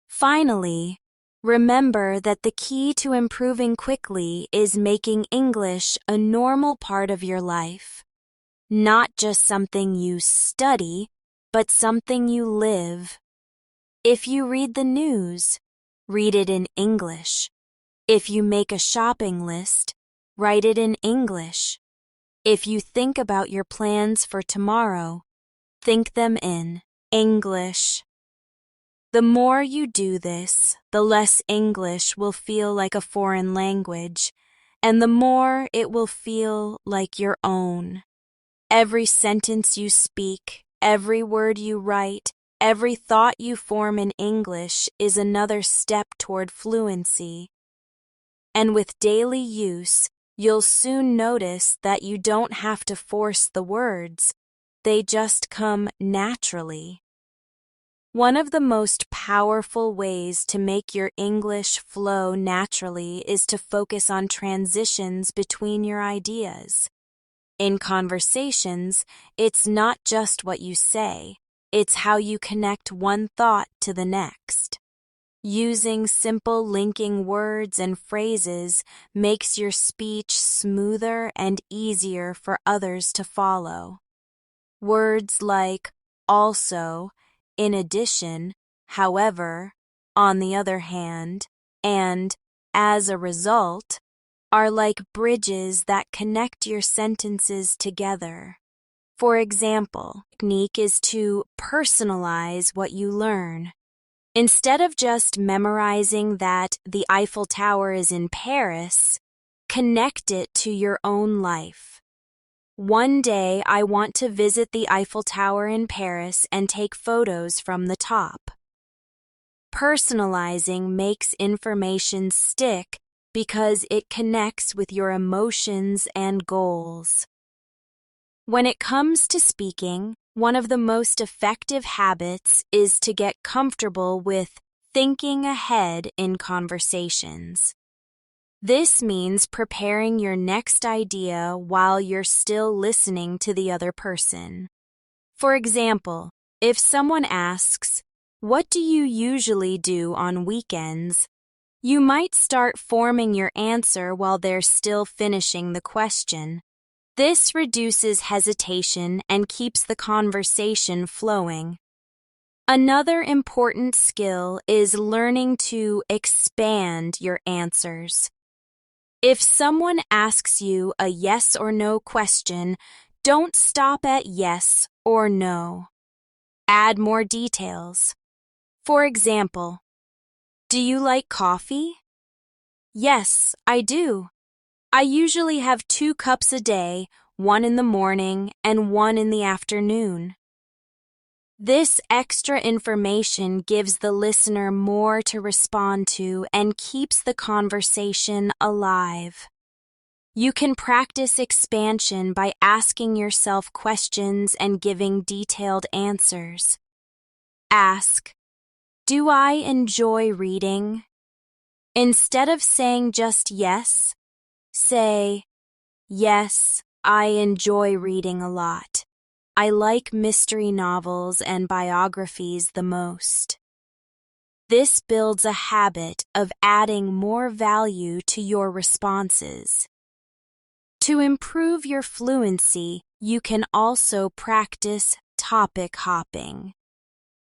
Finally, remember that the key to improving quickly is making English a normal part of your life. Not just something you study, but something you live. If you read the news, read it in English. If you make a shopping list, write it in English. If you think about your plans for tomorrow, think them in English. The more you do this, the less English will feel like a foreign language, and the more it will feel like your own. Every sentence you speak, every word you write, every thought you form in English is another step toward fluency. And with daily use, You'll soon notice that you don't have to force the words. They just come naturally. One of the most powerful ways to make your English flow naturally is to focus on transitions between your ideas. In conversations, it's not just what you say, it's how you connect one thought to the next. Using simple linking words and phrases makes your speech smoother and easier for others to follow. Words like also, in addition, however, on the other hand, and as a result are like bridges that connect your sentences together. For example, technique is to personalize what you learn. Instead of just memorizing that the Eiffel Tower is in Paris, connect it to your own life. One day I want to visit the Eiffel Tower in Paris and take photos from the top. Personalizing makes information stick because it connects with your emotions and goals. When it comes to speaking, one of the most effective habits is to get comfortable with thinking ahead in conversations. This means preparing your next idea while you're still listening to the other person. For example, if someone asks, "What do you usually do on weekends?" you might start forming your answer while they're still finishing the question. This reduces hesitation and keeps the conversation flowing. Another important skill is learning to expand your answers. If someone asks you a yes or no question, don't stop at yes or no. Add more details. For example, do you like coffee? Yes, I do. I usually have 2 cups a day, one in the morning and one in the afternoon. This extra information gives the listener more to respond to and keeps the conversation alive. You can practice expansion by asking yourself questions and giving detailed answers. Ask, "Do I enjoy reading?" Instead of saying just yes, say, "Yes, I enjoy reading a lot. I like mystery novels and biographies the most." This builds a habit of adding more value to your responses. To improve your fluency, you can also practice topic hopping.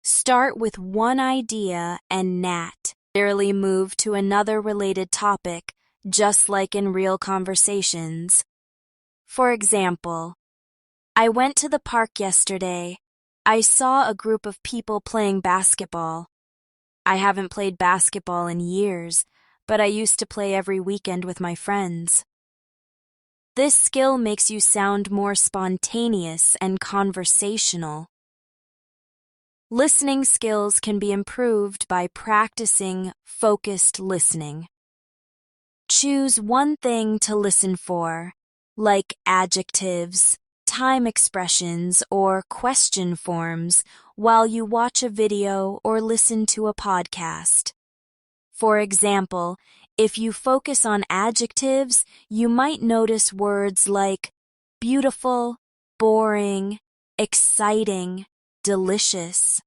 Start with one idea and naturally move to another related topic, just like in real conversations. For example, I went to the park yesterday. I saw a group of people playing basketball. I haven't played basketball in years, but I used to play every weekend with my friends. This skill makes you sound more spontaneous and conversational. Listening skills can be improved by practicing focused listening. Choose one thing to listen for, like adjectives, time expressions, or question forms, while you watch a video or listen to a podcast. For example, if you focus on adjectives, you might notice words like beautiful, boring, exciting, delicious.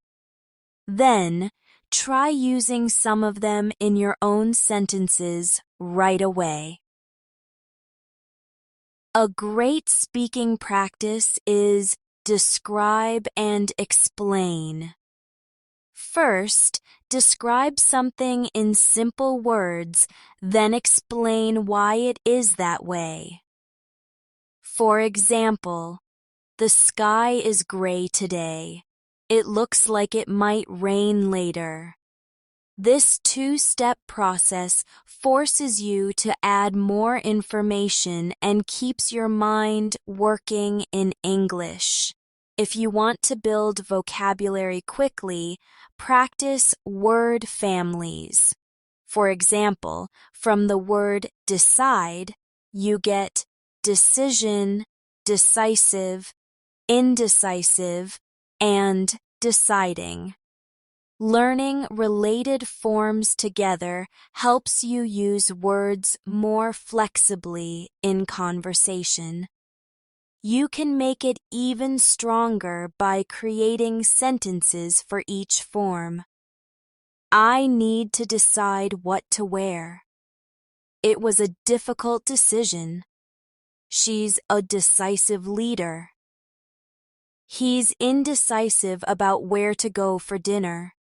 Then, try using some of them in your own sentences right away. A great speaking practice is describe and explain. First, describe something in simple words, then explain why it is that way. For example, the sky is gray today. It looks like it might rain later. This 2-step process forces you to add more information and keeps your mind working in English. If you want to build vocabulary quickly, practice word families. For example, from the word decide, you get decision, decisive, indecisive, and deciding. Learning related forms together helps you use words more flexibly in conversation. You can make it even stronger by creating sentences for each form. I need to decide what to wear. It was a difficult decision. She's a decisive leader. He's indecisive about where to go for dinner.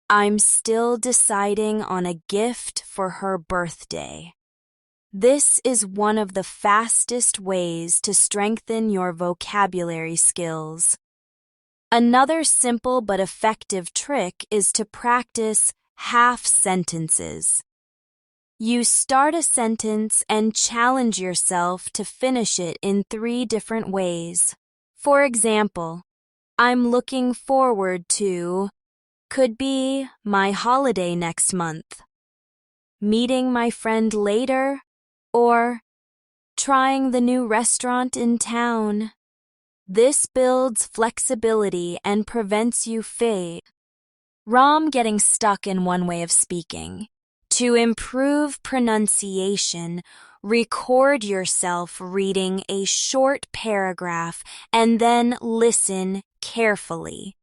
I'm still deciding on a gift for her birthday. This is one of the fastest ways to strengthen your vocabulary skills. Another simple but effective trick is to practice half sentences. You start a sentence and challenge yourself to finish it in 3 different ways. For example, I'm looking forward to could be my holiday next month, meeting my friend later, or trying the new restaurant in town. This builds flexibility and prevents you from getting stuck in one way of speaking. To improve pronunciation, record yourself reading a short paragraph and then listen carefully.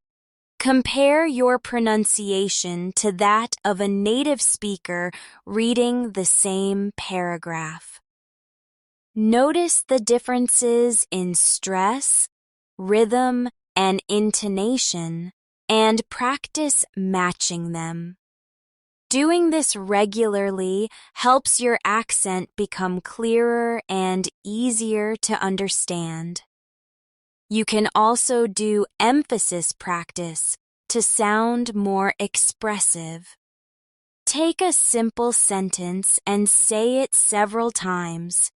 Compare your pronunciation to that of a native speaker reading the same paragraph. Notice the differences in stress, rhythm, and intonation, and practice matching them. Doing this regularly helps your accent become clearer and easier to understand. You can also do emphasis practice to sound more expressive. Take a simple sentence and say it several times,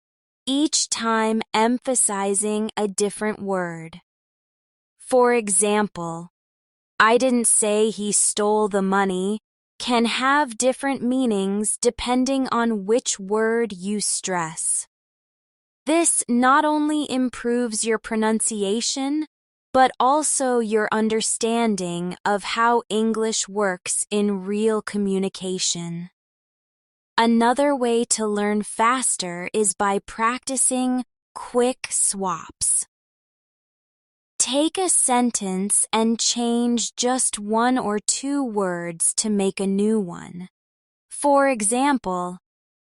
each time emphasizing a different word. For example, I didn't say he stole the money can have different meanings depending on which word you stress. This not only improves your pronunciation, but also your understanding of how English works in real communication. Another way to learn faster is by practicing quick swaps. Take a sentence and change just 1 or 2 words to make a new one. For example,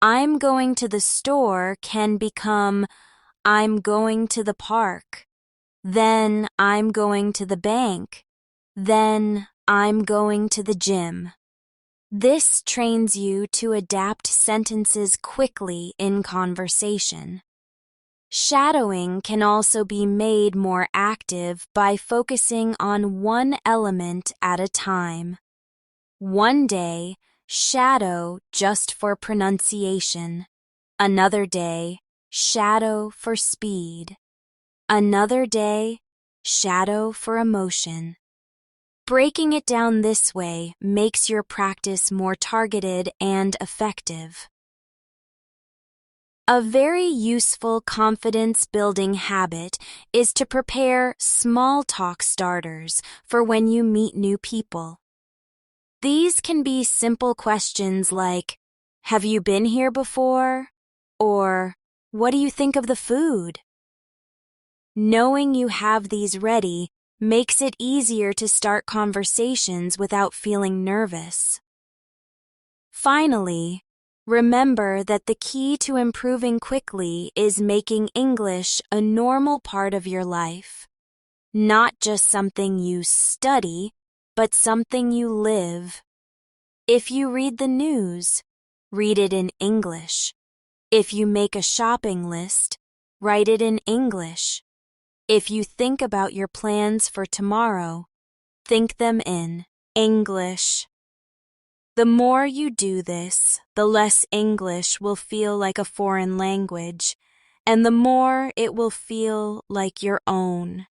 I'm going to the store can become I'm going to the park. Then I'm going to the bank. Then I'm going to the gym. This trains you to adapt sentences quickly in conversation. Shadowing can also be made more active by focusing on one element at a time. One day, shadow just for pronunciation. Another day, shadow for speed. Another day, shadow for emotion. Breaking it down this way makes your practice more targeted and effective. A very useful confidence-building habit is to prepare small talk starters for when you meet new people. These can be simple questions like, have you been here before? Or, what do you think of the food? Knowing you have these ready makes it easier to start conversations without feeling nervous. Finally, remember that the key to improving quickly is making English a normal part of your life. Not just something you study, but something you live. If you read the news, read it in English. If you make a shopping list, write it in English. If you think about your plans for tomorrow, think them in English. The more you do this, the less English will feel like a foreign language, and the more it will feel like your own.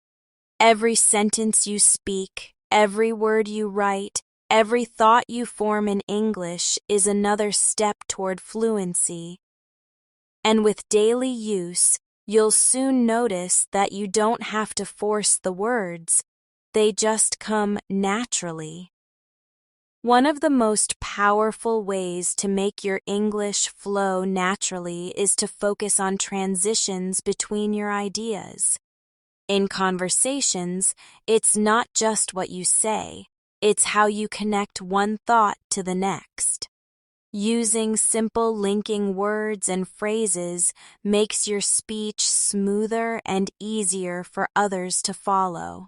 Every sentence you speak, every word you write, every thought you form in English is another step toward fluency. And with daily use, you'll soon notice that you don't have to force the words. They just come naturally. One of the most powerful ways to make your English flow naturally is to focus on transitions between your ideas. In conversations, it's not just what you say, it's how you connect one thought to the next. Using simple linking words and phrases makes your speech smoother and easier for others to follow.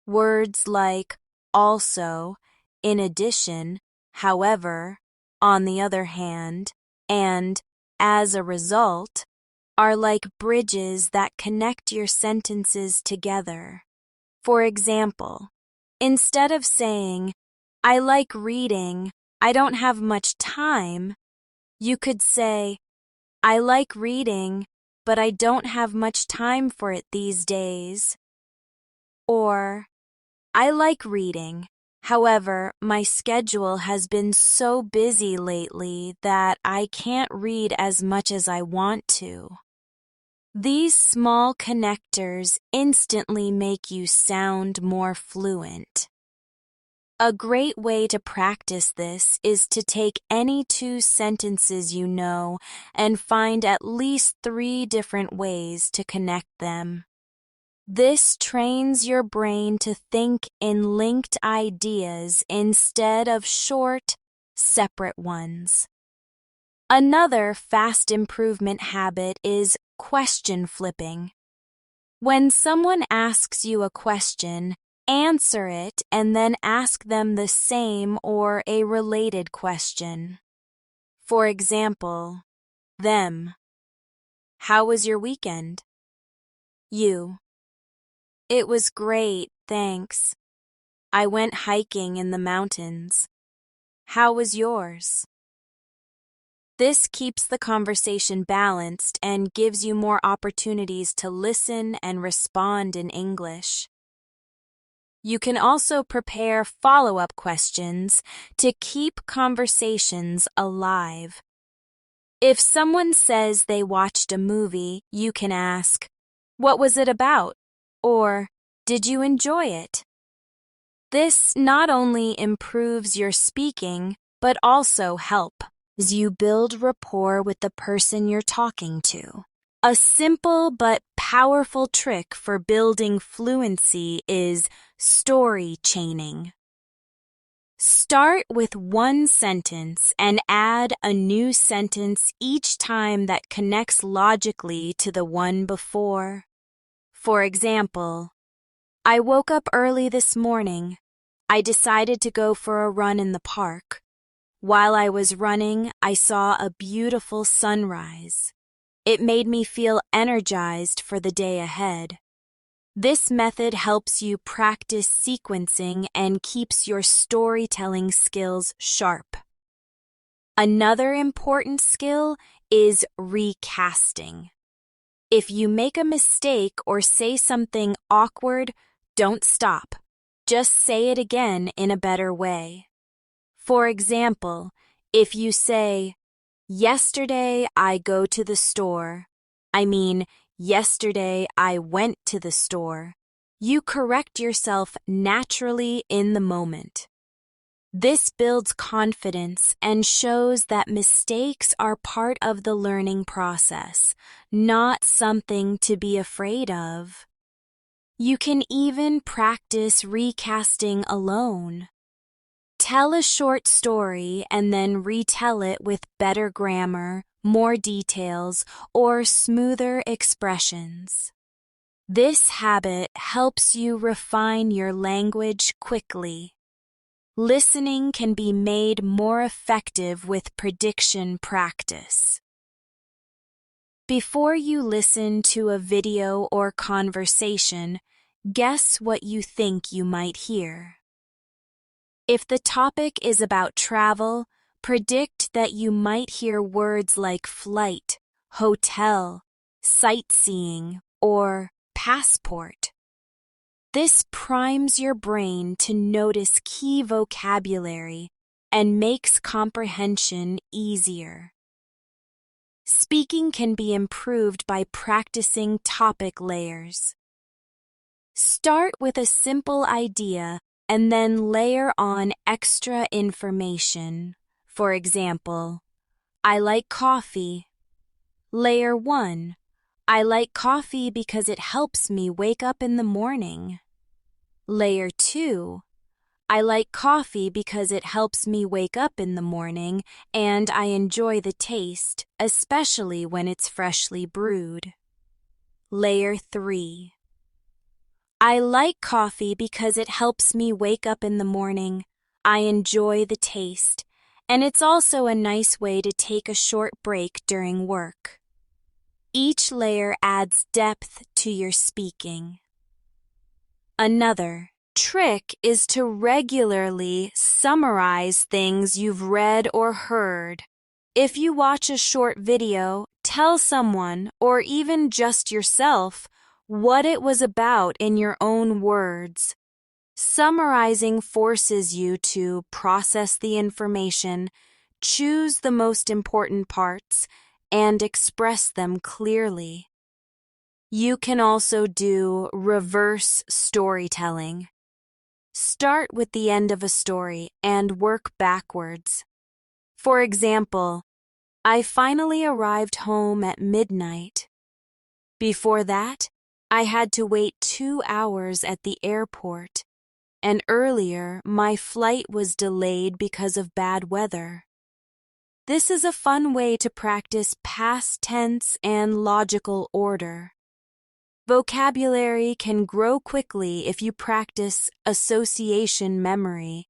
Words like also, in addition, however, on the other hand, and as a result are like bridges that connect your sentences together. For example, instead of saying, I like reading, I don't have much time, you could say, I like reading, but I don't have much time for it these days. Or, I like reading. However, my schedule has been so busy lately that I can't read as much as I want to. These small connectors instantly make you sound more fluent. A great way to practice this is to take any two sentences you know and find at least 3 different ways to connect them. This trains your brain to think in linked ideas instead of short, separate ones. Another fast improvement habit is question flipping. When someone asks you a question, answer it and then ask them the same or a related question. For example, them. How was your weekend? You. It was great, thanks. I went hiking in the mountains. How was yours? This keeps the conversation balanced and gives you more opportunities to listen and respond in English. You can also prepare follow-up questions to keep conversations alive. If someone says they watched a movie, you can ask, "What was it about?" Or, "Did you enjoy it?" This not only improves your speaking, but also helps you build rapport with the person you're talking to. A simple but powerful trick for building fluency is story chaining. Start with one sentence and add a new sentence each time that connects logically to the one before. For example, I woke up early this morning. I decided to go for a run in the park. While I was running, I saw a beautiful sunrise. It made me feel energized for the day ahead. This method helps you practice sequencing and keeps your storytelling skills sharp. Another important skill is recasting. If you make a mistake or say something awkward, don't stop. Just say it again in a better way. For example, if you say, yesterday I go to the store, yesterday I went to the store, you correct yourself naturally in the moment. This builds confidence and shows that mistakes are part of the learning process, not something to be afraid of. You can even practice recasting alone. Tell a short story and then retell it with better grammar, more details, or smoother expressions. This habit helps you refine your language quickly. Listening can be made more effective with prediction practice. Before you listen to a video or conversation, guess what you think you might hear. If the topic is about travel, predict that you might hear words like flight, hotel, sightseeing, or passport. This primes your brain to notice key vocabulary and makes comprehension easier. Speaking can be improved by practicing topic layers. Start with a simple idea and then layer on extra information. For example, I like coffee. Layer 1. I like coffee because it helps me wake up in the morning. Layer 2. I like coffee because it helps me wake up in the morning and I enjoy the taste, especially when it's freshly brewed. Layer 3. I like coffee because it helps me wake up in the morning. I enjoy the taste, and it's also a nice way to take a short break during work. Each layer adds depth to your speaking. Another trick is to regularly summarize things you've read or heard. If you watch a short video, tell someone, or even just yourself, what it was about in your own words. Summarizing forces you to process the information, choose the most important parts, and express them clearly. You can also do reverse storytelling. Start with the end of a story and work backwards. For example, I finally arrived home at midnight. Before that, I had to wait 2 hours at the airport, and earlier my flight was delayed because of bad weather. This is a fun way to practice past tense and logical order. Vocabulary can grow quickly if you practice association memory.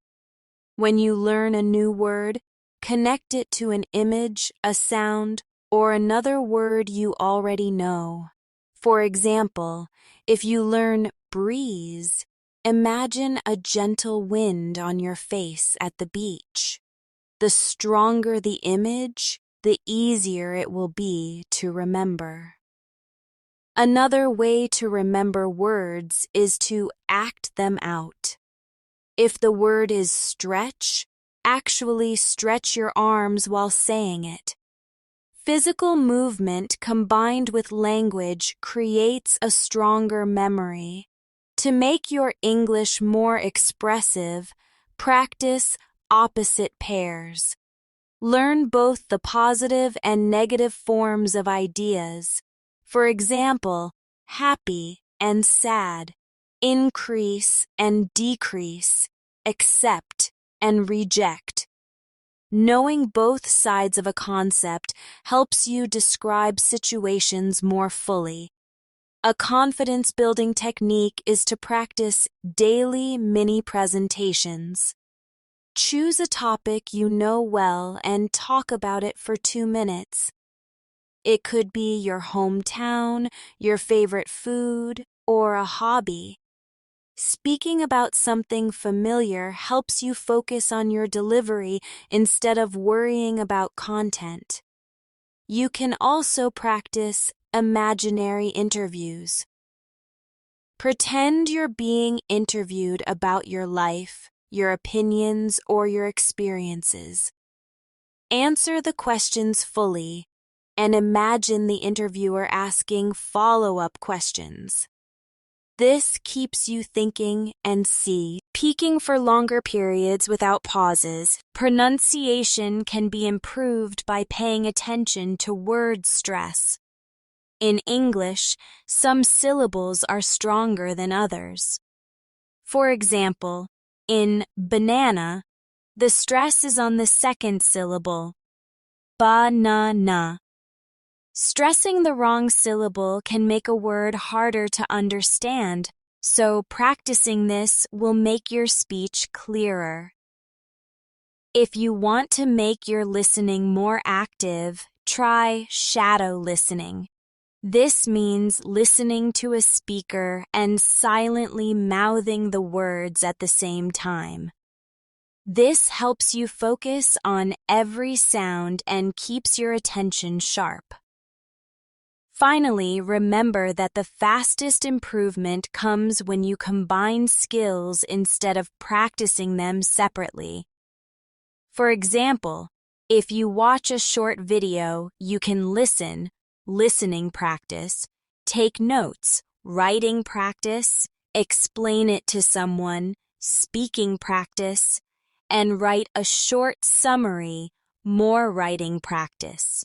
When you learn a new word, connect it to an image, a sound, or another word you already know. For example, if you learn breeze, imagine a gentle wind on your face at the beach. The stronger the image, the easier it will be to remember. Another way to remember words is to act them out. If the word is stretch, actually stretch your arms while saying it. Physical movement combined with language creates a stronger memory. To make your English more expressive, practice opposite pairs. Learn both the positive and negative forms of ideas. For example, happy and sad, increase and decrease, accept and reject. Knowing both sides of a concept helps you describe situations more fully. A confidence-building technique is to practice daily mini presentations. Choose a topic you know well and talk about it for 2 minutes. It could be your hometown, your favorite food, or a hobby. Speaking about something familiar helps you focus on your delivery instead of worrying about content. You can also practice imaginary interviews. Pretend you're being interviewed about your life, your opinions, or your experiences. Answer the questions fully and imagine the interviewer asking follow-up questions. This keeps you thinking and speaking for longer periods without pauses. Pronunciation can be improved by paying attention to word stress. In English, some syllables are stronger than others. For example, in banana, the stress is on the second syllable, ba-na-na. Stressing the wrong syllable can make a word harder to understand, so practicing this will make your speech clearer. If you want to make your listening more active, try shadow listening. This means listening to a speaker and silently mouthing the words at the same time. This helps you focus on every sound and keeps your attention sharp. Finally, remember that the fastest improvement comes when you combine skills instead of practicing them separately. For example, If you watch a short video, you can listen, listening practice, take notes, writing practice, explain it to someone, speaking practice, and write a short summary, more writing practice.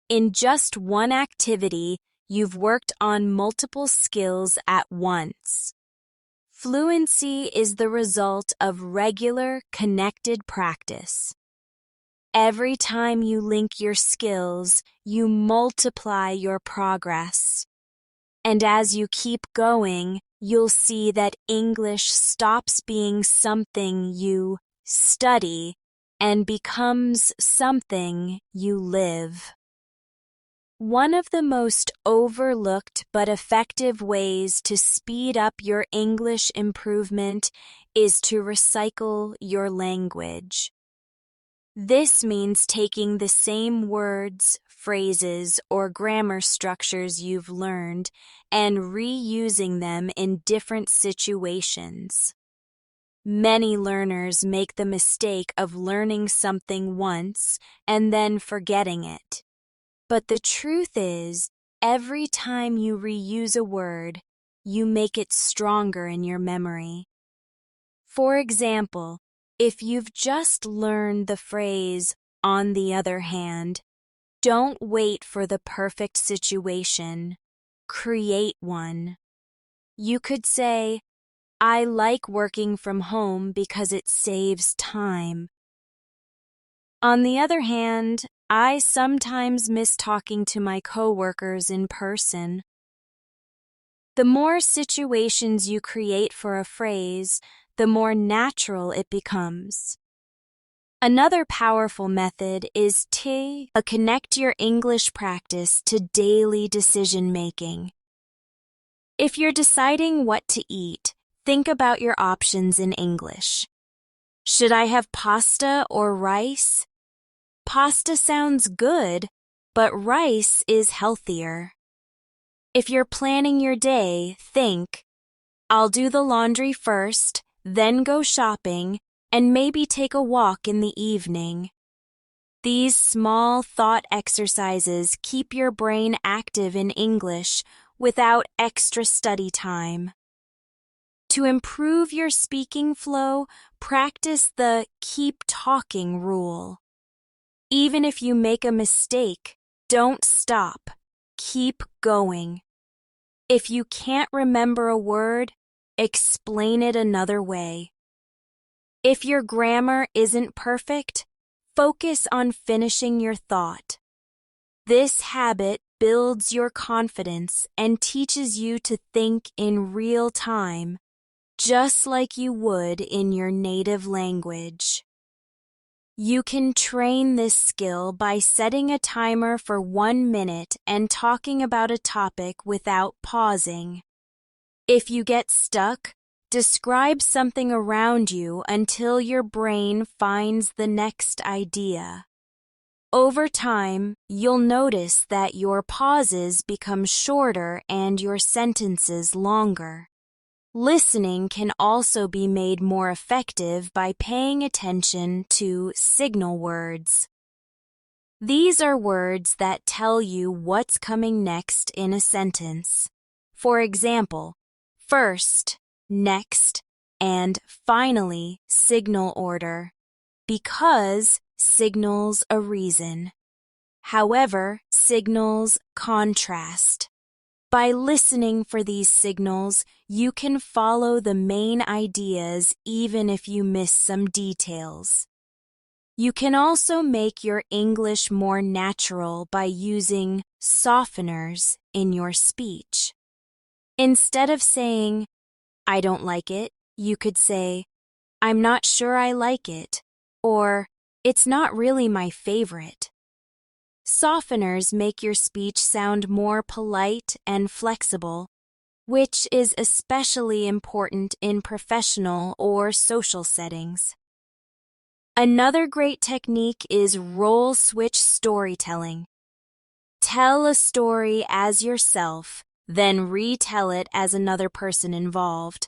In just one activity, you've worked on multiple skills at once. Fluency is the result of regular, connected practice. Every time you link your skills, you multiply your progress. And as you keep going, you'll see that English stops being something you study and becomes something you live. One of the most overlooked but effective ways to speed up your English improvement is to recycle your language. This means taking the same words, phrases, or grammar structures you've learned and reusing them in different situations. Many learners make the mistake of learning something once and then forgetting it. But the truth is, every time you reuse a word, you make it stronger in your memory. For example, if you've just learned the phrase, "on the other hand," don't wait for the perfect situation. Create one. You could say, "I like working from home because it saves time. On the other hand, I sometimes miss talking to my coworkers in person." The more situations you create for a phrase, the more natural it becomes. Another powerful method is to connect your English practice to daily decision-making. If you're deciding what to eat, think about your options in English. Should I have pasta or rice? Pasta sounds good, but rice is healthier. If you're planning your day, think, "I'll do the laundry first, then go shopping, and maybe take a walk in the evening." These small thought exercises keep your brain active in English without extra study time. To improve your speaking flow, practice the keep talking rule. Even if you make a mistake, don't stop. Keep going. If you can't remember a word, explain it another way. If your grammar isn't perfect, focus on finishing your thought. This habit builds your confidence and teaches you to think in real time, just like you would in your native language. You can train this skill by setting a timer for 1 minute and talking about a topic without pausing. If you get stuck, describe something around you until your brain finds the next idea. Over time, you'll notice that your pauses become shorter and your sentences longer. Listening can also be made more effective by paying attention to signal words. These are words that tell you what's coming next in a sentence. For example, first, next, and finally signal order, because signals a reason. However, signals contrast. By listening for these signals, you can follow the main ideas even if you miss some details. You can also make your English more natural by using softeners in your speech. Instead of saying, "I don't like it," you could say, "I'm not sure I like it," or "It's not really my favorite." Softeners make your speech sound more polite and flexible, which is especially important in professional or social settings. Another great technique is role switch storytelling. Tell a story as yourself, then retell it as another person involved.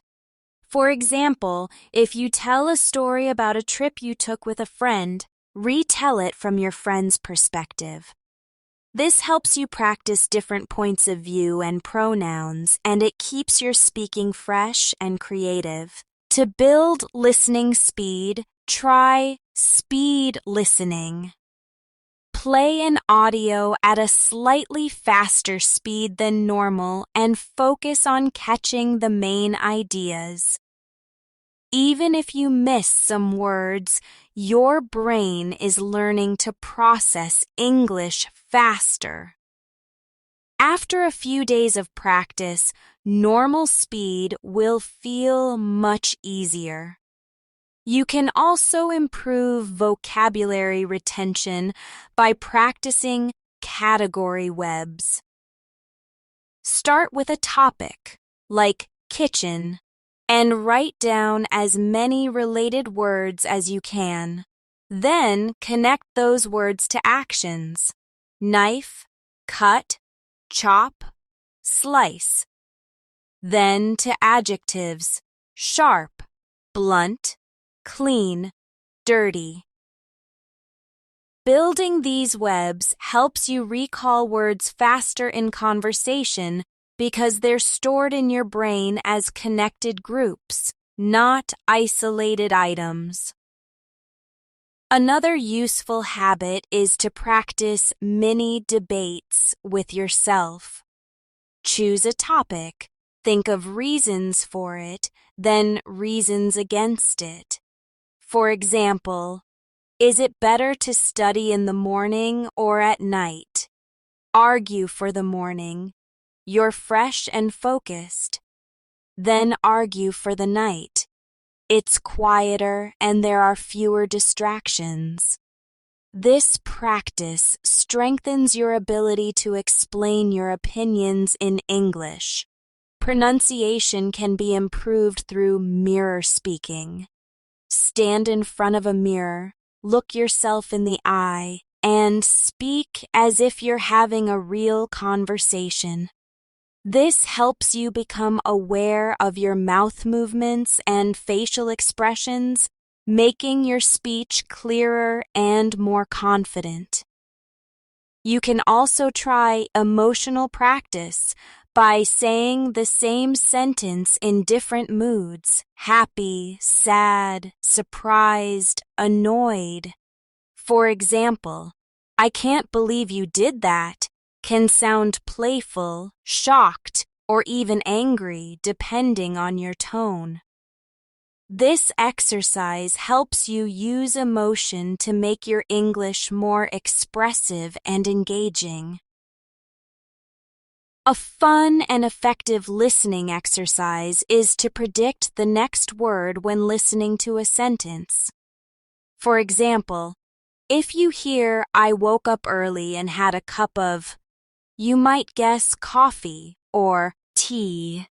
For example, if you tell a story about a trip you took with a friend, retell it from your friend's perspective. This helps you practice different points of view and pronouns, and it keeps your speaking fresh and creative. To build listening speed, try speed listening. Play an audio at a slightly faster speed than normal and focus on catching the main ideas. Even if you miss some words, your brain is learning to process English faster. After a few days of practice, normal speed will feel much easier. You can also improve vocabulary retention by practicing category webs. Start with a topic, like kitchen, and write down as many related words as you can. Then connect those words to actions: knife, cut, chop, slice. Then to adjectives: sharp, blunt, clean, dirty. Building these webs helps you recall words faster in conversation because they're stored in your brain as connected groups, not isolated items. Another useful habit is to practice mini debates with yourself. Choose a topic, think of reasons for it, then reasons against it. For example, is it better to study in the morning or at night? Argue for the morning. You're fresh and focused. Then argue for the night. It's quieter and there are fewer distractions. This practice strengthens your ability to explain your opinions in English. Pronunciation can be improved through mirror speaking. Stand in front of a mirror, look yourself in the eye, and speak as if you're having a real conversation. This helps you become aware of your mouth movements and facial expressions, making your speech clearer and more confident. You can also try emotional practice by saying the same sentence in different moods: happy, sad, surprised, annoyed. For example, "I can't believe you did that" can sound playful, shocked, or even angry, depending on your tone. This exercise helps you use emotion to make your English more expressive and engaging. A fun and effective listening exercise is to predict the next word when listening to a sentence. For example, if you hear "I woke up early and had a cup of," you might guess coffee or tea.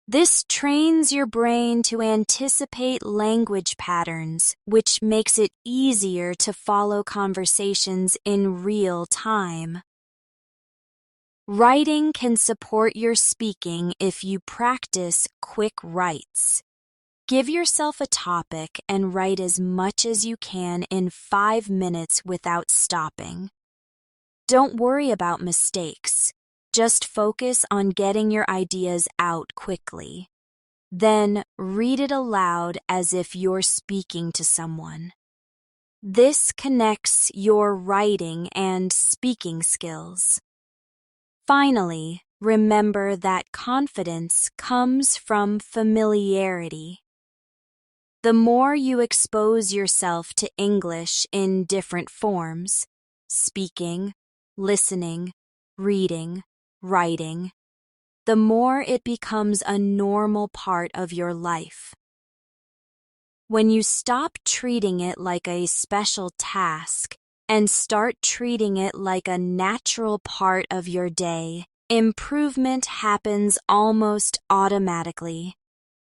This trains your brain to anticipate language patterns, which makes it easier to follow conversations in real time. Writing can support your speaking if you practice quick writes. Give yourself a topic and write as much as you can in 5 minutes without stopping. Don't worry about mistakes. Just focus on getting your ideas out quickly. Then read it aloud as if you're speaking to someone. This connects your writing and speaking skills. Finally, remember that confidence comes from familiarity. The more you expose yourself to English in different forms, speaking, listening, reading, writing, the more it becomes a normal part of your life. When you stop treating it like a special task and start treating it like a natural part of your day, improvement happens almost automatically.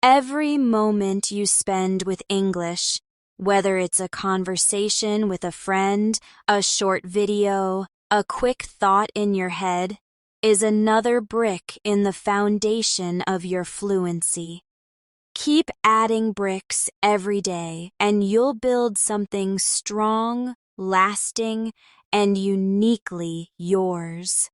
Every moment you spend with English, whether it's a conversation with a friend, a short video, a quick thought in your head, is another brick in the foundation of your fluency. Keep adding bricks every day, and you'll build something strong, lasting, and uniquely yours.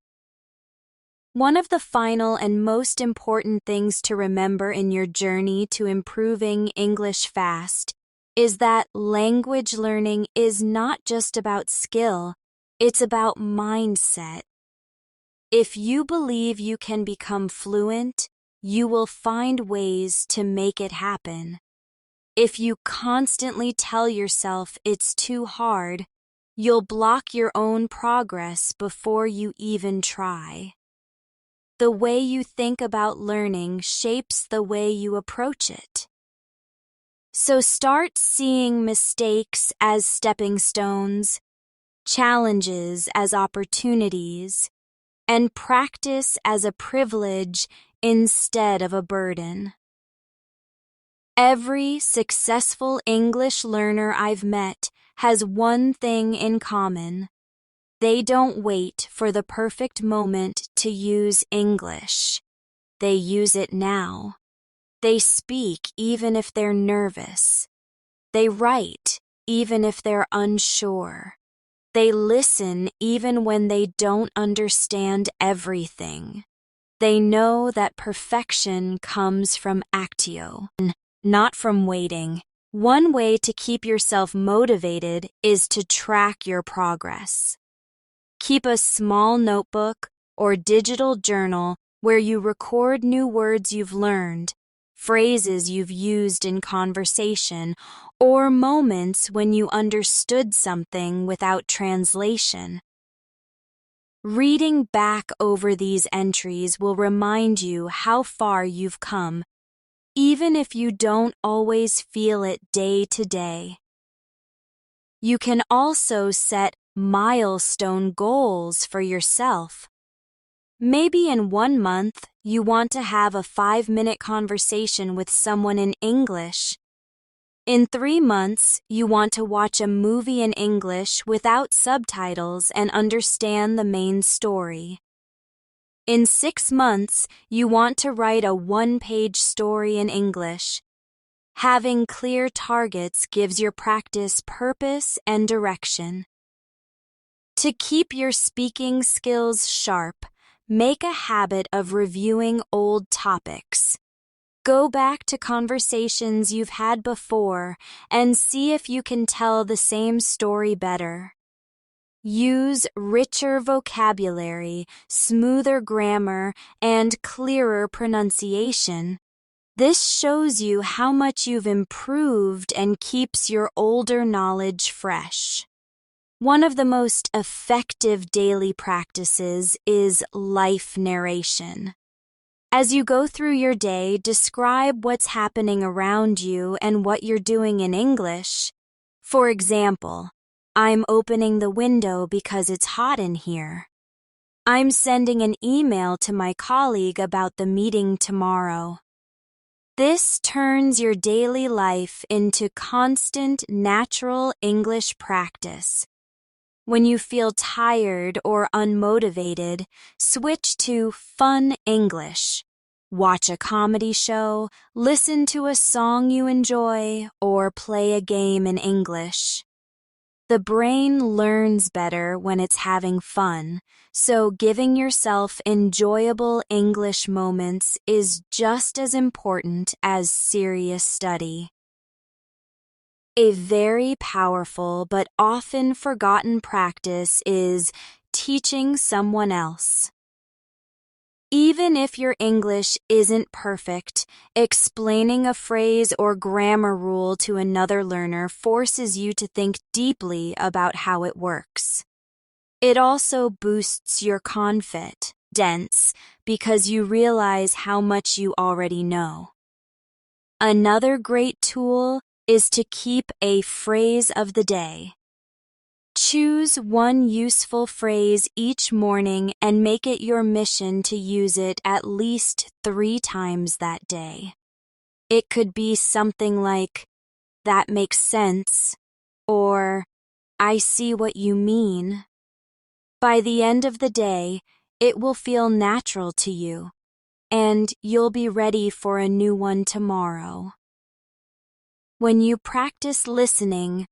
One of the final and most important things to remember in your journey to improving English fast is that language learning is not just about skill, it's about mindset. If you believe you can become fluent, you will find ways to make it happen. If you constantly tell yourself it's too hard, you'll block your own progress before you even try. The way you think about learning shapes the way you approach it. So start seeing mistakes as stepping stones, challenges as opportunities, and practice as a privilege instead of a burden. Every successful English learner I've met has one thing in common. They don't wait for the perfect moment to use English. They use it now. They speak even if they're nervous. They write even if they're unsure. They listen even when they don't understand everything. They know that perfection comes from actio, not from waiting. One way to keep yourself motivated is to track your progress. Keep a small notebook or digital journal where you record new words you've learned, phrases you've used in conversation, or moments when you understood something without translation. Reading back over these entries will remind you how far you've come, even if you don't always feel it day to day. You can also set milestone goals for yourself. Maybe in 1 month, you want to have a 5-minute conversation with someone in English. In 3 months, you want to watch a movie in English without subtitles and understand the main story. In 6 months, you want to write a 1-page story in English. Having clear targets gives your practice purpose and direction. To keep your speaking skills sharp, make a habit of reviewing old topics. Go back to conversations you've had before and see if you can tell the same story better. Use richer vocabulary, smoother grammar, and clearer pronunciation. This shows you how much you've improved and keeps your older knowledge fresh. One of the most effective daily practices is life narration. As you go through your day, describe what's happening around you and what you're doing in English. For example, I'm opening the window because it's hot in here. I'm sending an email to my colleague about the meeting tomorrow. This turns your daily life into constant, natural English practice. When you feel tired or unmotivated, switch to fun English. Watch a comedy show, listen to a song you enjoy, or play a game in English. The brain learns better when it's having fun, so giving yourself enjoyable English moments is just as important as serious study. A very powerful but often forgotten practice is teaching someone else. Even if your English isn't perfect, explaining a phrase or grammar rule to another learner forces you to think deeply about how it works. It also boosts your confidence because you realize how much you already know. Another great tool is to keep a phrase of the day. Choose one useful phrase each morning and make it your mission to use it at least 3 times that day. It could be something like, "That makes sense," or "I see what you mean." By the end of the day, it will feel natural to you, and you'll be ready for a new one tomorrow. When you practice listening,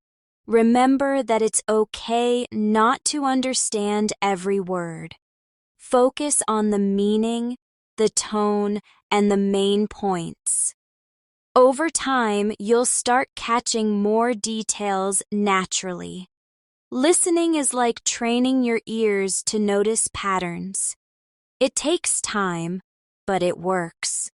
remember that it's okay not to understand every word. Focus on the meaning, the tone, and the main points. Over time, you'll start catching more details naturally. Listening is like training your ears to notice patterns. It takes time, but it works.